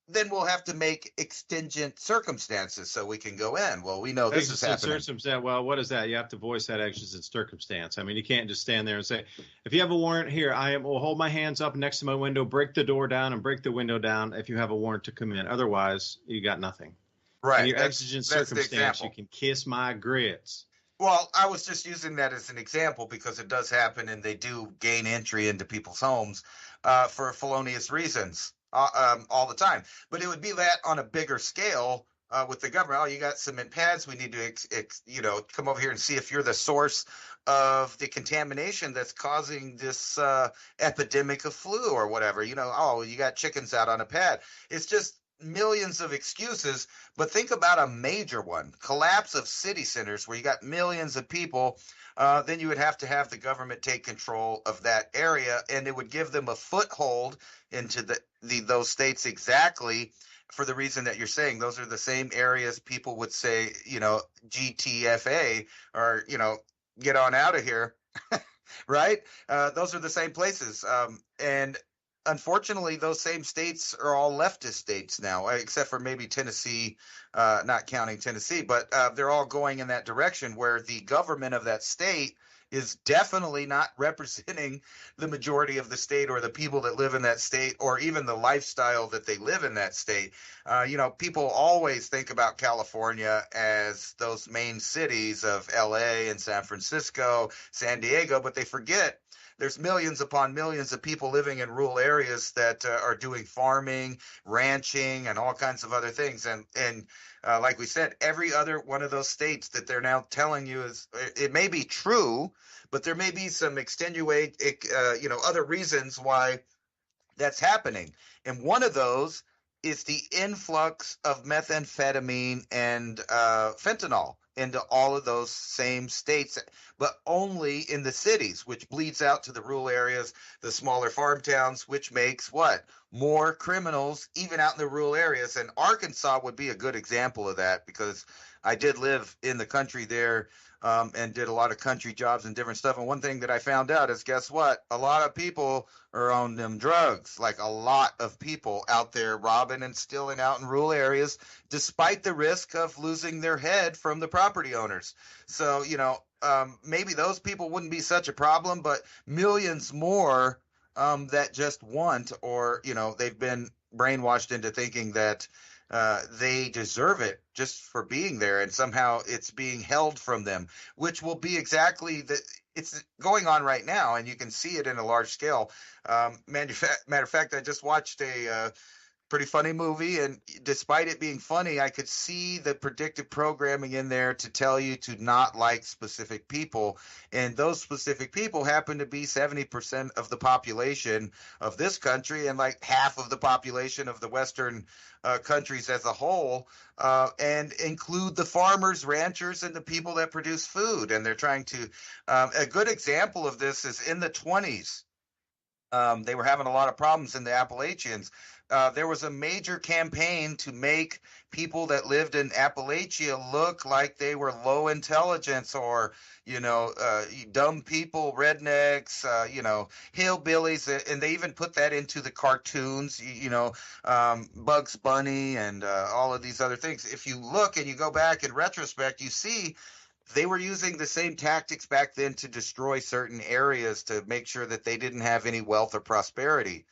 then we'll have to make exigent circumstances so we can go in. Well, we know this is happening. Well, what is that? You have to voice that exigent circumstance. I mean, you can't just stand there and say, if you have a warrant here, will hold my hands up next to my window, break the door down and break the window down if you have a warrant to come in. Otherwise, you got nothing. Right. In your exigent circumstance, you can kiss my grits. Well, I was just using that as an example because it does happen and they do gain entry into people's homes for felonious reasons. All the time, but it would be that on a bigger scale with the government. Oh, you got cement pads. We need to, come over here and see if you're the source of the contamination that's causing this epidemic of flu or whatever. You got chickens out on a pad. It's just millions of excuses. But think about a major one: collapse of city centers where you got millions of people. Then you would have to have the government take control of that area, and it would give them a foothold into those states exactly for the reason that you're saying. Those are the same areas people would say, GTFA or, get on out of here, right? Those are the same places. And unfortunately, those same states are all leftist states now, except for maybe Tennessee, not counting Tennessee, but they're all going in that direction where the government of that state is definitely not representing the majority of the state or the people that live in that state or even the lifestyle that they live in that state. People always think about California as those main cities of LA and San Francisco, San Diego, but they forget there's millions upon millions of people living in rural areas that are doing farming, ranching, and all kinds of other things. And like we said, every other one of those states that they're now telling you it may be true, but there may be some other reasons why that's happening. And one of those is the influx of methamphetamine and fentanyl into all of those same states, but only in the cities, which bleeds out to the rural areas, the smaller farm towns, which makes what? More criminals even out in the rural areas. And Arkansas would be a good example of that because I did live in the country there and did a lot of country jobs and different stuff. And one thing that I found out is, guess what? A lot of people are on them drugs, like a lot of people out there robbing and stealing out in rural areas, despite the risk of losing their head from the property owners. So, maybe those people wouldn't be such a problem, but millions more that just want, or, they've been brainwashed into thinking that they deserve it just for being there, and somehow it's being held from them, which will be exactly it's going on right now, and you can see it in a large scale. Matter of fact, I just watched a pretty funny movie, and despite it being funny, I could see the predictive programming in there to tell you to not like specific people, and those specific people happen to be 70% of the population of this country and like half of the population of the Western countries as a whole, and include the farmers, ranchers, and the people that produce food. And they're trying to a good example of this is in the 20s. They were having a lot of problems in the Appalachians. There was a major campaign to make people that lived in Appalachia look like they were low intelligence, or, dumb people, rednecks, hillbillies. And they even put that into the cartoons, Bugs Bunny and all of these other things. If you look and you go back in retrospect, you see they were using the same tactics back then to destroy certain areas to make sure that they didn't have any wealth or prosperity.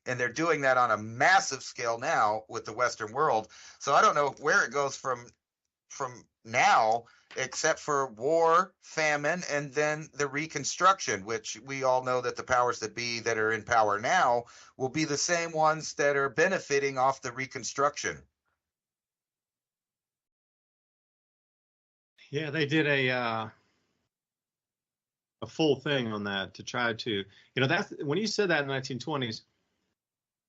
And they're doing that on a massive scale now with the Western world. So I don't know where it goes from now, except for war, famine, and then the Reconstruction, which we all know that the powers that be that are in power now will be the same ones that are benefiting off the Reconstruction. Yeah, they did a full thing on that to try to, that's when you said that in the 1920s.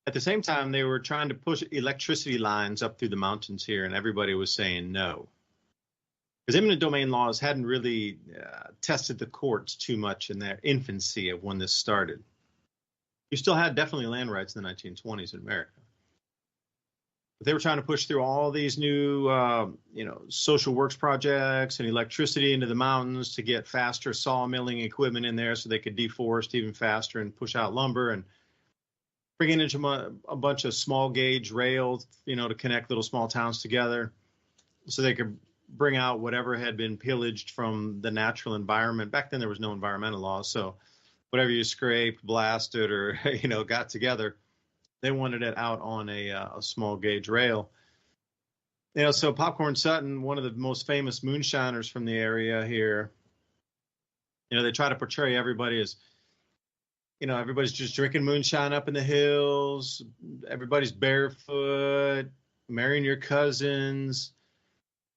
At the same time, they were trying to push electricity lines up through the mountains here, and everybody was saying no. Because eminent domain laws hadn't really tested the courts too much in their infancy of when this started. You still had definitely land rights in the 1920s in America. But they were trying to push through all these new, social works projects and electricity into the mountains to get faster sawmilling equipment in there so they could deforest even faster and push out lumber, and bringing into a bunch of small gauge rails, to connect little small towns together so they could bring out whatever had been pillaged from the natural environment. Back then, there was no environmental laws. So whatever you scraped, blasted, or, got together, they wanted it out on a small gauge rail. So Popcorn Sutton, one of the most famous moonshiners from the area here, they try to portray everybody as, everybody's just drinking moonshine up in the hills. Everybody's barefoot, marrying your cousins.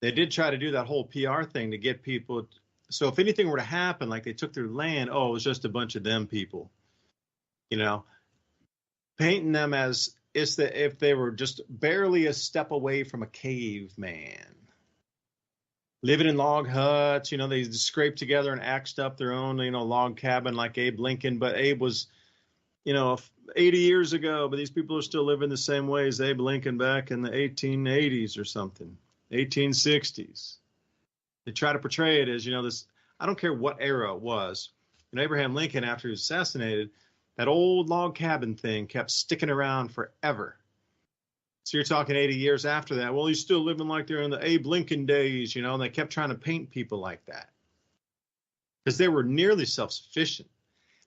They did try to do that whole PR thing to get people. So if anything were to happen, like they took their land, it was just a bunch of them people, painting them as if they were just barely a step away from a caveman. Living in log huts, they scraped together and axed up their own, log cabin like Abe Lincoln. But Abe was, 80 years ago, but these people are still living the same way as Abe Lincoln back in the 1880s or something, 1860s. They try to portray it as, this, I don't care what era it was. Abraham Lincoln, after he was assassinated, that old log cabin thing kept sticking around forever. So you're talking 80 years after that. Well, he's still living like they're in the Abe Lincoln days, and they kept trying to paint people like that because they were nearly self-sufficient.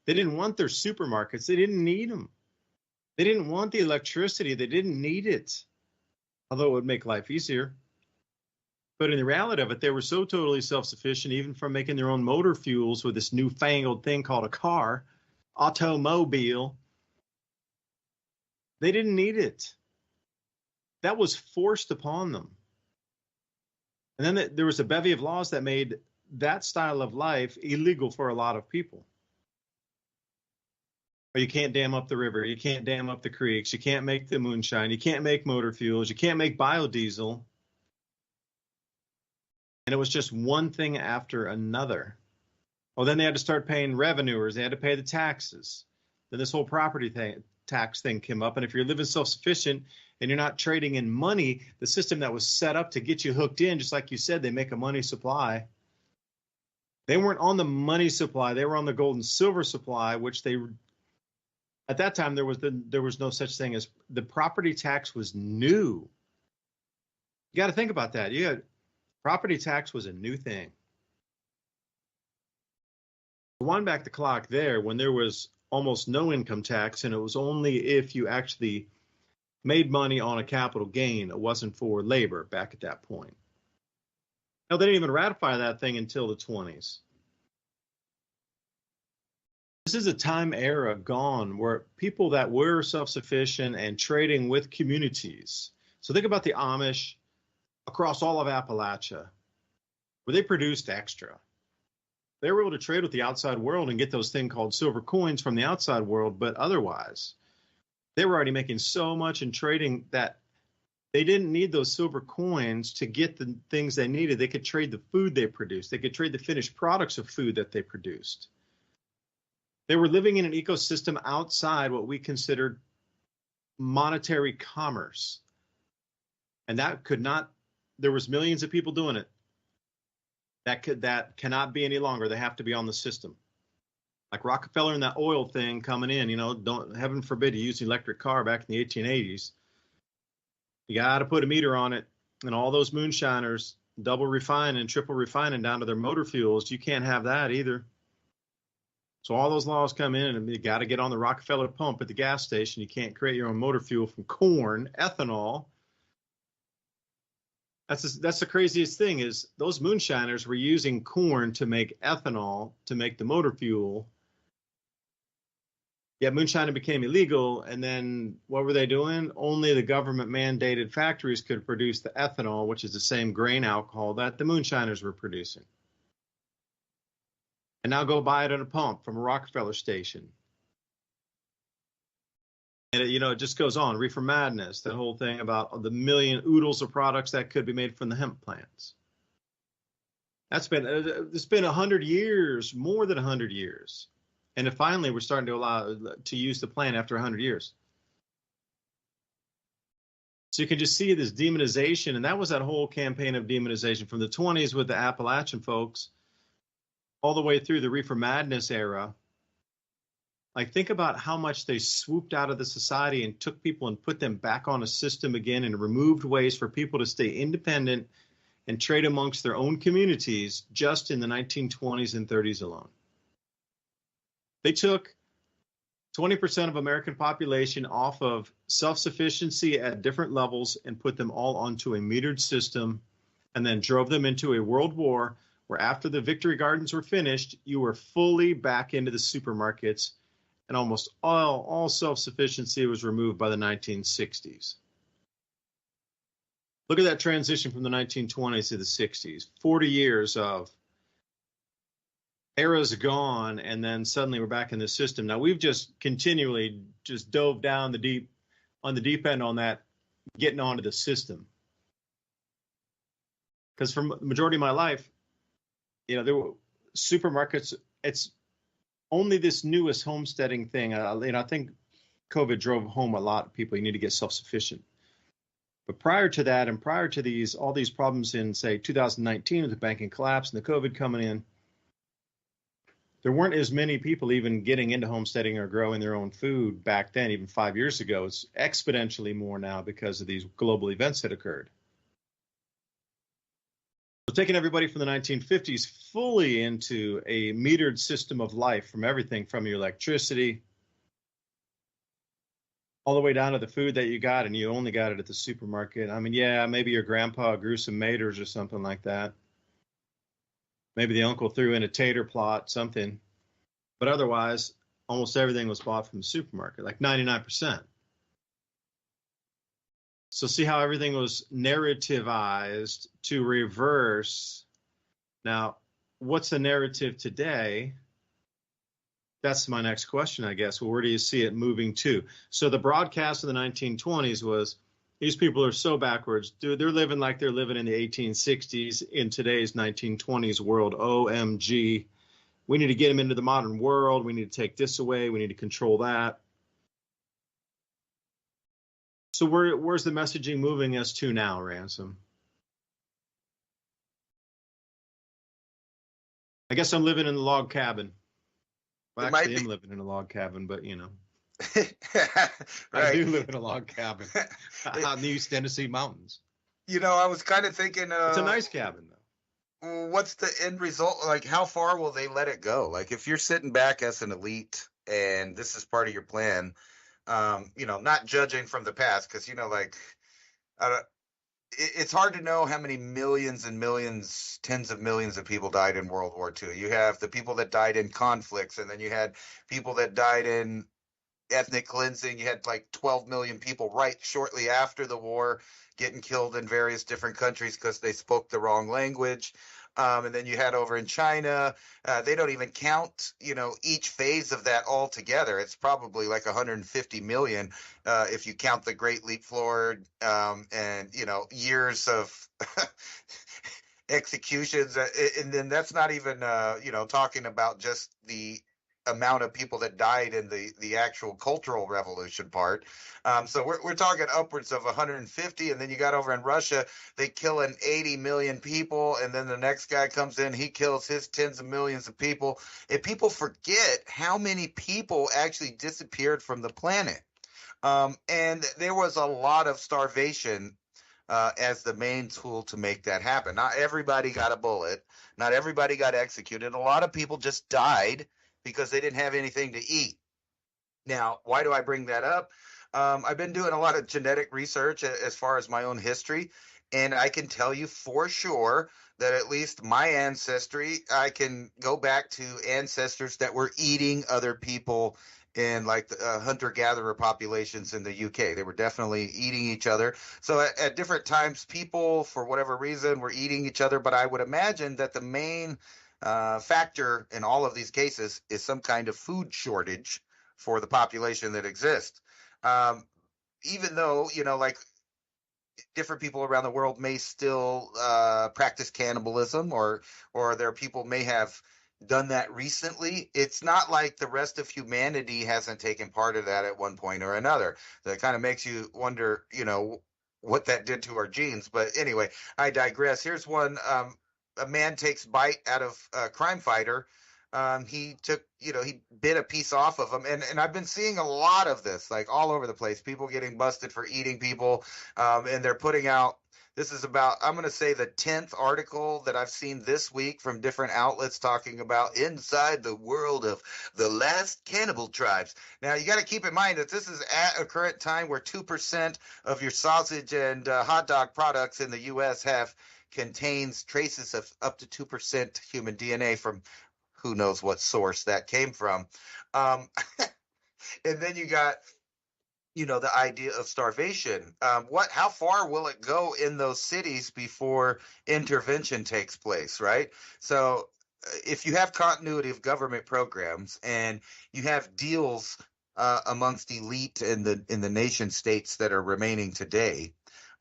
They didn't want their supermarkets. They didn't need them. They didn't want the electricity. They didn't need it, although it would make life easier. But in the reality of it, they were so totally self-sufficient, even from making their own motor fuels with this newfangled thing called a car, automobile. They didn't need it. That was forced upon them. And then there was a bevy of laws that made that style of life illegal for a lot of people. Or you can't dam up the river. You can't dam up the creeks. You can't make the moonshine. You can't make motor fuels. You can't make biodiesel. And it was just one thing after another. Well, then they had to start paying revenuers. They had to pay the taxes. Then this whole property tax thing came up. And if you're living self-sufficient and you're not trading in money, the system that was set up to get you hooked in, just like you said, they make a money supply. They weren't on the money supply. They were on the gold and silver supply, which at that time, there was no such thing as the property tax was new. You got to think about that. Property tax was a new thing. Wind back the clock there when there was almost no income tax, and it was only if you actually made money on a capital gain. It wasn't for labor back at that point. No, they didn't even ratify that thing until the 20s. This is a time era gone where people that were self-sufficient and trading with communities. So think about the Amish across all of Appalachia, where they produced extra. They were able to trade with the outside world and get those things called silver coins from the outside world, but otherwise, they were already making so much in trading that they didn't need those silver coins to get the things they needed. They could trade the food they produced. They could trade the finished products of food that they produced. They were living in an ecosystem outside what we considered monetary commerce. And that could not, there was millions of people doing it. That cannot be any longer. They have to be on the system. Like Rockefeller and that oil thing coming in, don't, heaven forbid you use an electric car back in the 1880s. You got to put a meter on it. And all those moonshiners double refining and triple refining down to their motor fuels, you can't have that either. So all those laws come in, and you got to get on the Rockefeller pump at the gas station. You can't create your own motor fuel from corn, ethanol. That's the craziest thing is those moonshiners were using corn to make ethanol, to make the motor fuel. Yeah, moonshine became illegal, and then what were they doing? Only the government-mandated factories could produce the ethanol, which is the same grain alcohol that the moonshiners were producing. And now go buy it at a pump from a Rockefeller station. And it just goes on. Reefer madness, that whole thing about the million oodles of products that could be made from the hemp plants. It's been 100 years, more than 100 years. And finally, we're starting to allow to use the plant after 100 years. So you can just see this demonization. And that was that whole campaign of demonization from the 20s with the Appalachian folks all the way through the Reefer Madness era. Like, think about how much they swooped out of the society and took people and put them back on a system again and removed ways for people to stay independent and trade amongst their own communities just in the 1920s and 30s alone. They took 20% of American population off of self-sufficiency at different levels and put them all onto a metered system and then drove them into a world war where after the victory gardens were finished, you were fully back into the supermarkets, and almost all self-sufficiency was removed by the 1960s. Look at that transition from the 1920s to the 60s. 40 years of eras gone, and then suddenly we're back in the system. Now, we've just continually just dove down on the deep end on that, getting onto the system. Because for the majority of my life, there were supermarkets. It's only this newest homesteading thing. I think COVID drove home a lot of people. You need to get self-sufficient. But prior to that, and prior to all these problems in, say, 2019 with the banking collapse and the COVID coming in, there weren't as many people even getting into homesteading or growing their own food back then, even 5 years ago. It's exponentially more now because of these global events that occurred. So taking everybody from the 1950s fully into a metered system of life, from everything from your electricity all the way down to the food that you got, and you only got it at the supermarket. I mean, yeah, maybe your grandpa grew some maters or something like that. Maybe the uncle threw in a tater plot, something. But otherwise, almost everything was bought from the supermarket, like 99%. So see how everything was narrativized to reverse. Now, what's the narrative today? That's my next question, I guess. Well, where do you see it moving to? So the broadcast of the 1920s was, these people are so backwards. Dude, they're living like they're living in the 1860s in today's 1920s world. OMG. We need to get them into the modern world. We need to take this away. We need to control that. So where's the messaging moving us to now, Ransom? I guess I'm living in a log cabin. Well, actually, I'm living in a log cabin, but Right. I do live in a log cabin out in the East Tennessee mountains. I was kind of thinking, it's a nice cabin, though. What's the end result? Like, how far will they let it go? Like, if you're sitting back as an elite and this is part of your plan, Not judging from the past, because, it's hard to know how many millions and millions, tens of millions of people died in World War II. You have the people that died in conflicts, and then you had people that died in ethnic cleansing. You had like 12 million people right shortly after the war getting killed in various different countries because they spoke the wrong language. And then you had over in China, they don't even count, each phase of that all together. It's probably like 150 million if you count the Great Leap Forward and, years of executions. And then that's not even, talking about just the amount of people that died in the actual cultural revolution part. So we're talking upwards of 150, and then you got over in Russia, they killing 80 million people, and then the next guy comes in, he kills his tens of millions of people. And people forget how many people actually disappeared from the planet. And there was a lot of starvation as the main tool to make that happen. Not everybody got a bullet. Not everybody got executed. A lot of people just died because they didn't have anything to eat. Now, why do I bring that up? I've been doing a lot of genetic research as far as my own history, and I can tell you for sure that at least my ancestry, I can go back to ancestors that were eating other people in like the hunter-gatherer populations in the UK. They were definitely eating each other. So at different times, people, for whatever reason, were eating each other, but I would imagine that the main factor in all of these cases is some kind of food shortage for the population that exists. Even though, like different people around the world may still practice cannibalism, or their people may have done that recently, it's not like the rest of humanity hasn't taken part of that at one point or another. That kind of makes you wonder, what that did to our genes. But anyway, I digress. Here's one. A man takes bite out of a crime fighter. He took, he bit a piece off of him. And I've been seeing a lot of this, like all over the place, people getting busted for eating people. And they're putting out, this is about, I'm going to say the 10th article that I've seen this week from different outlets talking about inside the world of the last cannibal tribes. Now, you got to keep in mind that this is at a current time where 2% of your sausage and hot dog products in the U.S. contains traces of up to 2% human DNA from who knows what source that came from. And then you got, the idea of starvation. How far will it go in those cities before intervention takes place, right? So if you have continuity of government programs and you have deals amongst elite in the nation states that are remaining today,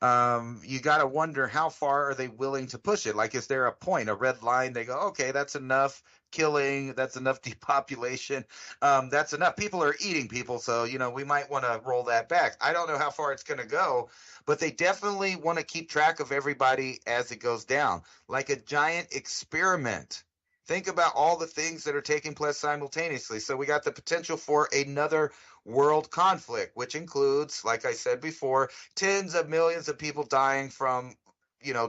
you got to wonder, how far are they willing to push it? Like, is there a point, a red line? They go, okay, that's enough killing, that's enough depopulation, that's enough. People are eating people, so we might want to roll that back. I don't know how far it's going to go, but they definitely want to keep track of everybody as it goes down, like a giant experiment. Think about all the things that are taking place simultaneously. So we got the potential for another world conflict, which includes, like I said before, tens of millions of people dying from,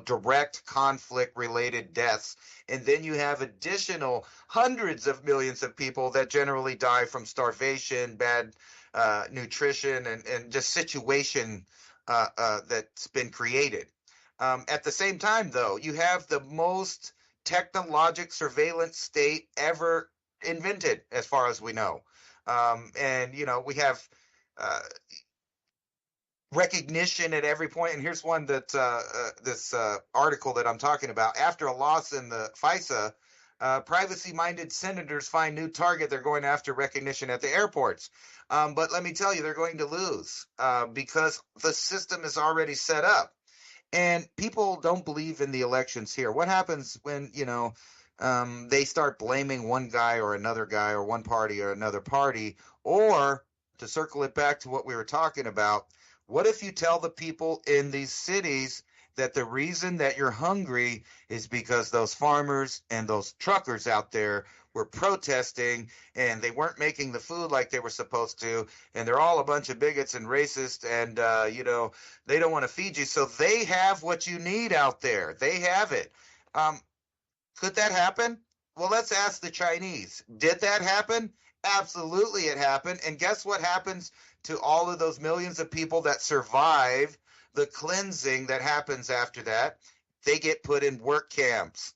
direct conflict related deaths. And then you have additional hundreds of millions of people that generally die from starvation, bad nutrition, and just situation that's been created. At the same time, though, you have the most technologic surveillance state ever invented, as far as we know. And, we have recognition at every point. And here's one that this article that I'm talking about. After a loss in the FISA, privacy-minded senators find new target. They're going after recognition at the airports. But let me tell you, they're going to lose because the system is already set up. And people don't believe in the elections here. What happens when, they start blaming one guy or another guy, or one party or another party? Or, to circle it back to what we were talking about, what if you tell the people in these cities that the reason that you're hungry is because those farmers and those truckers out there were protesting and they weren't making the food like they were supposed to, and they're all a bunch of bigots and racists, and they don't want to feed you, so they have what you need out there. They have it. Could that happen? Well, let's ask the Chinese. Did that happen? Absolutely, it happened. And guess what happens to all of those millions of people that survive the cleansing that happens after that. They get put in work camps.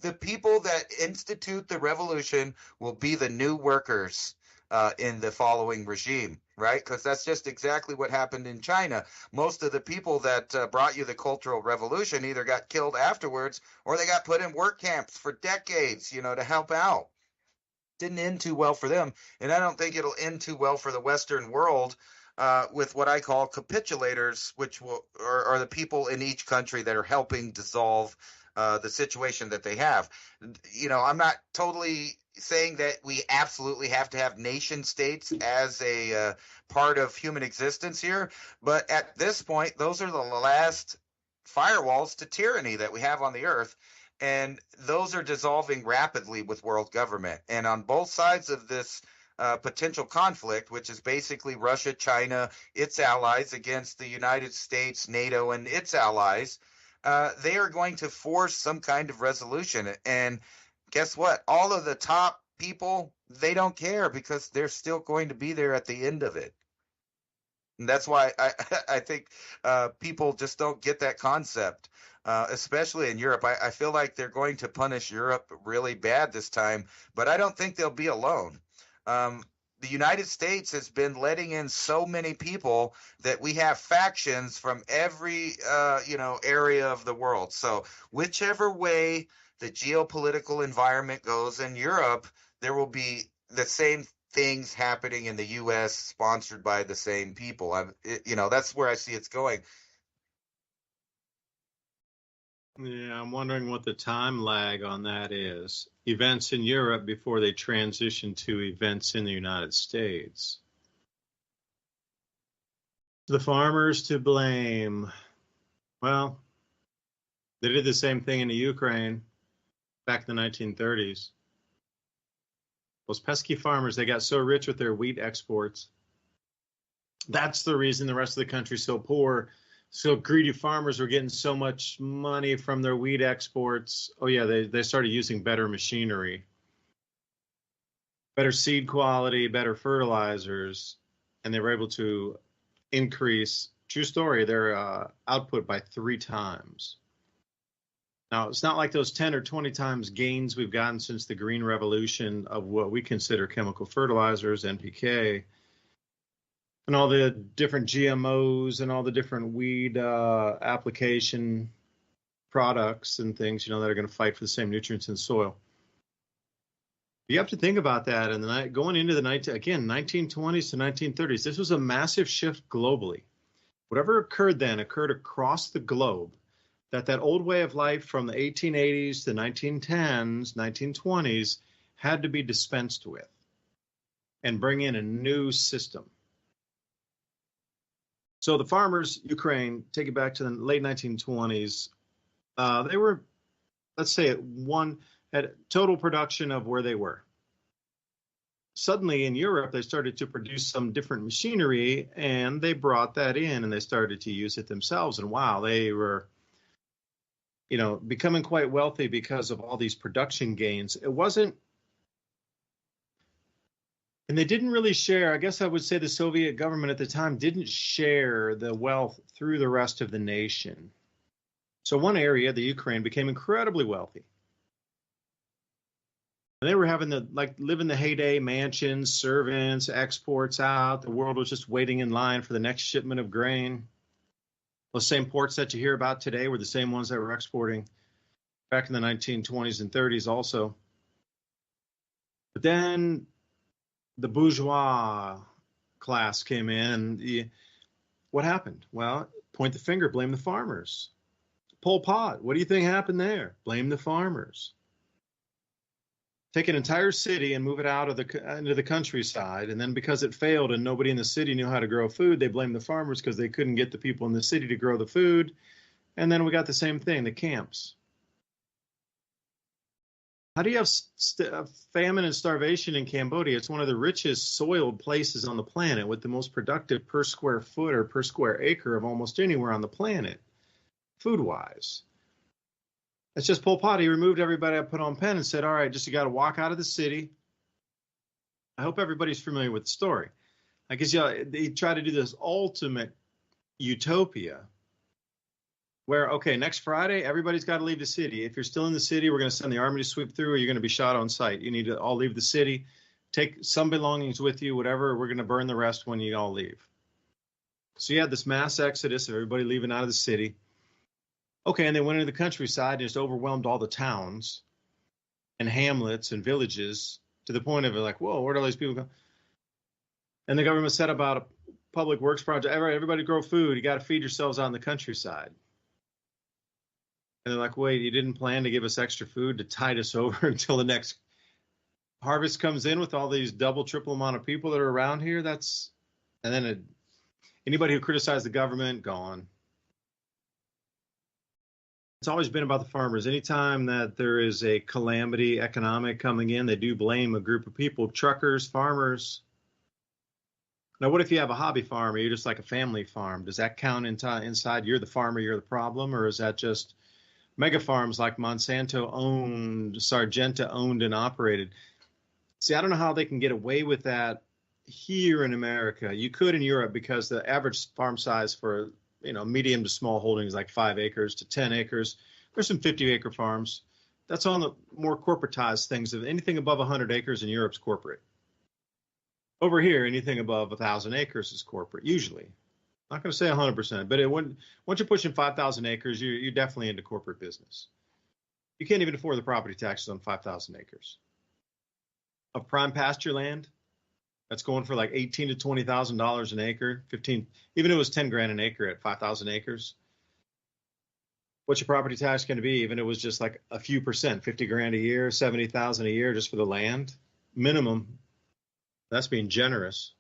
The people that institute the revolution will be the new workers in the following regime, right? Because that's just exactly what happened in China. Most of the people that brought you the Cultural Revolution either got killed afterwards or they got put in work camps for decades, you know, to help out. Didn't end too well for them, and I don't think it'll end too well for the Western world with what I call capitulators, which are the people in each country that are helping dissolve the situation that they have. You know, I'm not totally saying that we absolutely have to have nation states as a part of human existence here, but at this point, those are the last firewalls to tyranny that we have on the earth. And those are dissolving rapidly with world government. And on both sides of this potential conflict, which is basically Russia, China, its allies against the United States, NATO, and its allies, they are going to force some kind of resolution. And guess what? All of the top people, they don't care because they're still going to be there at the end of it. And that's why I think people just don't get that concept. Especially in Europe. I feel like they're going to punish Europe really bad this time, but I don't think they'll be alone. The United States has been letting in so many people that we have factions from every area of the world. So whichever way the geopolitical environment goes in Europe, there will be the same things happening in the U.S. sponsored by the same people. That's where I see it's going. Yeah, I'm wondering what the time lag on that is. Events in Europe before they transition to events in the United States. The farmers to blame. Well, they did the same thing in the Ukraine back in the 1930s. Those pesky farmers, they got so rich with their wheat exports. That's the reason the rest of the country's so poor. So greedy farmers were getting so much money from their wheat exports. Oh yeah, they started using better machinery, better seed quality, better fertilizers, and they were able to increase, true story, their output by 3 times. Now, it's not like those 10 or 20 times gains we've gotten since the Green Revolution of what we consider chemical fertilizers, NPK, and all the different GMOs and all the different weed application products and things, that are going to fight for the same nutrients in soil. You have to think about that. And going into the 1920s to 1930s, this was a massive shift globally. Whatever occurred then occurred across the globe. That old way of life from the 1880s to 1910s, 1920s had to be dispensed with and bring in a new system. So the farmers, Ukraine, take it back to the late 1920s, they were, let's say, at total production of where they were. Suddenly in Europe, they started to produce some different machinery, and they brought that in, and they started to use it themselves. And wow, they were, becoming quite wealthy because of all these production gains. It wasn't, and they didn't really share. I guess I would say the Soviet government at the time didn't share the wealth through the rest of the nation. So one area, the Ukraine, became incredibly wealthy. And they were having live in the heyday, mansions, servants, exports out. The world was just waiting in line for the next shipment of grain. Those same ports that you hear about today were the same ones that were exporting back in the 1920s and 30s also. But then the bourgeois class came in, and what happened? Well, point the finger, blame the farmers. Pol Pot, what do you think happened there? Blame the farmers. Take an entire city and move it out of into the countryside, and then because it failed and nobody in the city knew how to grow food, they blamed the farmers because they couldn't get the people in the city to grow the food. And then we got the same thing, the camps. How do you have famine and starvation in Cambodia? It's one of the richest soiled places on the planet with the most productive per square foot or per square acre of almost anywhere on the planet, food-wise. It's just Pol Pot. He removed everybody I put on pen and said, all right, just you got to walk out of the city. I hope everybody's familiar with the story. I guess they try to do this ultimate utopia where, okay, next Friday, everybody's got to leave the city. If you're still in the city, we're going to send the army to sweep through, or you're going to be shot on sight. You need to all leave the city, take some belongings with you, whatever. We're going to burn the rest when you all leave. So you had this mass exodus of everybody leaving out of the city. Okay, and they went into the countryside and just overwhelmed all the towns and hamlets and villages to the point of like, whoa, where do all these people go? And the government set about a public works project. Everybody grow food. You got to feed yourselves out in the countryside. And they're like, wait, you didn't plan to give us extra food to tide us over until the next harvest comes in with all these double, triple amount of people that are around here? And then anybody who criticized the government, gone. It's always been about the farmers. Anytime that there is a calamity economic coming in, they do blame a group of people, truckers, farmers. Now, what if you have a hobby farm or you're just like a family farm? Does that count inside you're the farmer, you're the problem? Or is that just mega farms like Monsanto owned, Sargenta owned and operated? See, I don't know how they can get away with that here in America. You could in Europe because the average farm size for, medium to small holdings like 5 acres to 10 acres. There's some 50-acre farms. That's on the more corporatized things. Anything above 100 acres in Europe's corporate. Over here, anything above 1,000 acres is corporate, usually. Not going to say 100%, but once you're pushing 5,000 acres, you're definitely into corporate business. You can't even afford the property taxes on 5,000 acres. Of prime pasture land, that's going for like $18,000 to $20,000 an acre, 15, even if it was 10 grand an acre at 5,000 acres. What's your property tax going to be? Even if it was just like a few percent, 50 grand a year, 70,000 a year just for the land, minimum. That's being generous.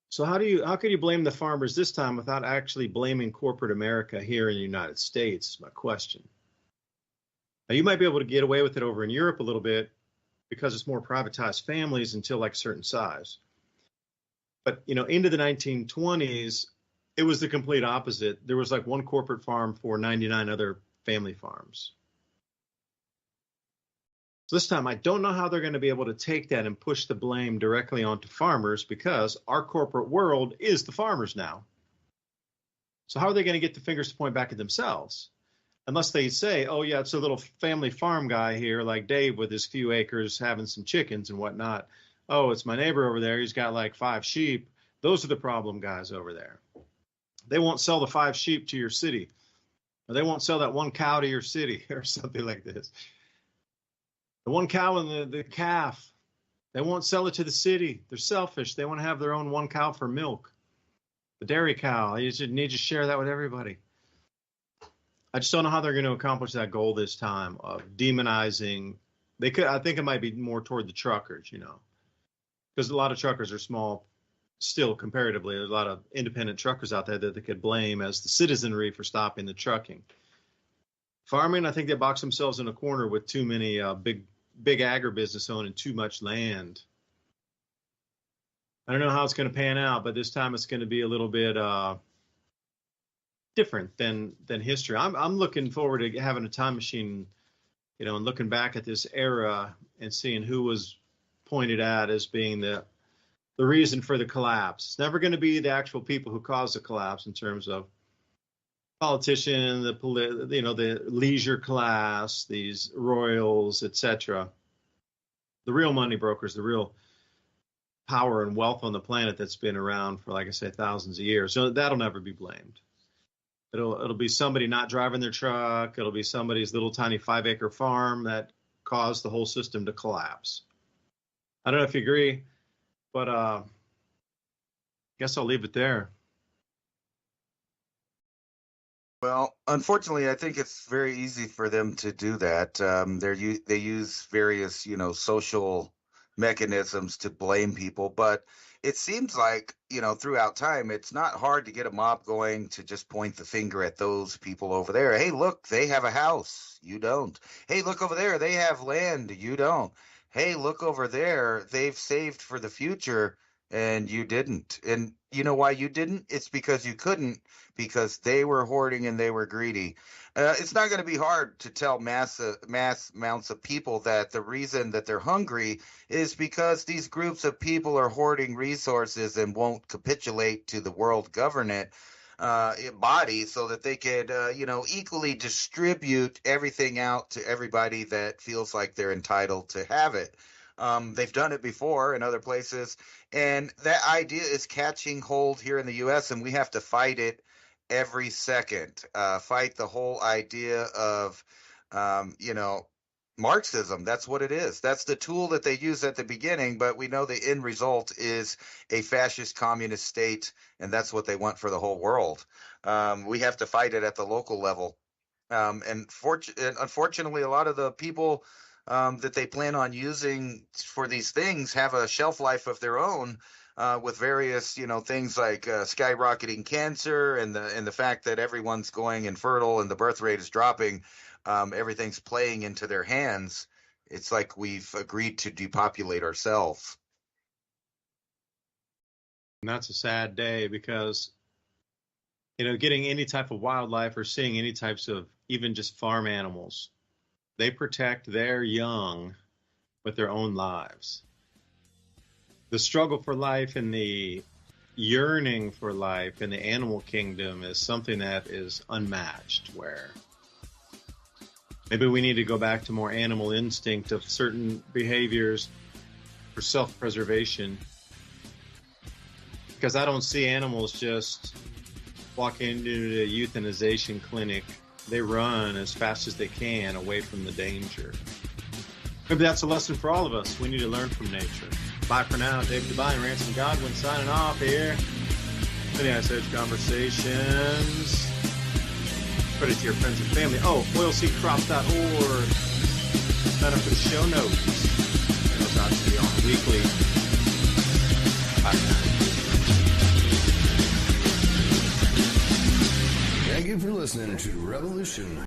So how can you blame the farmers this time without actually blaming corporate America here in the United States is my question. Now, you might be able to get away with it over in Europe a little bit because it's more privatized families until like a certain size. But, into the 1920s, it was the complete opposite. There was like one corporate farm for 99 other family farms. So this time, I don't know how they're going to be able to take that and push the blame directly onto farmers because our corporate world is the farmers now. So how are they going to get the fingers to point back at themselves? Unless they say, oh, yeah, it's a little family farm guy here like Dave with his few acres having some chickens and whatnot. Oh, it's my neighbor over there. He's got like 5 sheep. Those are the problem guys over there. They won't sell the 5 sheep to your city. Or they won't sell that 1 cow to your city or something like this. The 1 cow and the calf, they won't sell it to the city. They're selfish. They want to have their own 1 cow for milk. The dairy cow, you should need to share that with everybody. I just don't know how they're going to accomplish that goal this time of demonizing. I think it might be more toward the truckers, because a lot of truckers are small still comparatively. There's a lot of independent truckers out there that they could blame as the citizenry for stopping the trucking. Farming, I think they box themselves in a corner with too many big agribusiness owning too much land. I don't know how it's going to pan out, but this time it's going to be a little bit different than history. I'm looking forward to having a time machine, and looking back at this era and seeing who was pointed at as being the reason for the collapse. It's never going to be the actual people who caused the collapse in terms of politician, the leisure class, these royals, etc. The real money brokers, the real power and wealth on the planet that's been around for, like I say, thousands of years. So that'll never be blamed. It'll be somebody not driving their truck. It'll be somebody's little tiny 5-acre farm that caused the whole system to collapse. I don't know if you agree, but I guess I'll leave it there. Well, unfortunately, I think it's very easy for them to do that. They use various, social mechanisms to blame people, but it seems like, throughout time, it's not hard to get a mob going to just point the finger at those people over there. Hey, look, they have a house. You don't. Hey, look over there. They have land. You don't. Hey, look over there. They've saved for the future. and you didn't. And you know why you didn't? It's because you couldn't, because they were hoarding and they were greedy. It's not going to be hard to tell mass amounts of people that the reason that they're hungry is because these groups of people are hoarding resources and won't capitulate to the world government body so that they could, equally distribute everything out to everybody that feels like they're entitled to have it. They've done it before in other places, and that idea is catching hold here in the U.S., and we have to fight it every second. Fight the whole idea of, Marxism. That's what it is. That's the tool that they use at the beginning, but we know the end result is a fascist communist state, and that's what they want for the whole world. We have to fight it at the local level. And unfortunately, a lot of the people that they plan on using for these things have a shelf life of their own, with various, things like skyrocketing cancer and the fact that everyone's going infertile and the birth rate is dropping. Everything's playing into their hands. It's like we've agreed to depopulate ourselves. And that's a sad day because, getting any type of wildlife or seeing any types of even just farm animals, they protect their young with their own lives. The struggle for life and the yearning for life in the animal kingdom is something that is unmatched, where maybe we need to go back to more animal instinct of certain behaviors for self-preservation, because I don't see animals just walk into a euthanization clinic. They run as fast as they can away from the danger. Maybe that's a lesson for all of us. We need to learn from nature. Bye for now. Dave DuByne, Ransom Godwin signing off here. MIAC Hedge Conversations. Put it to your friends and family. Oh, oilseedcrops.org. Sign up for the show notes. And I'll talk to you on the weekly. Bye for now. Thank you for listening to Revolution.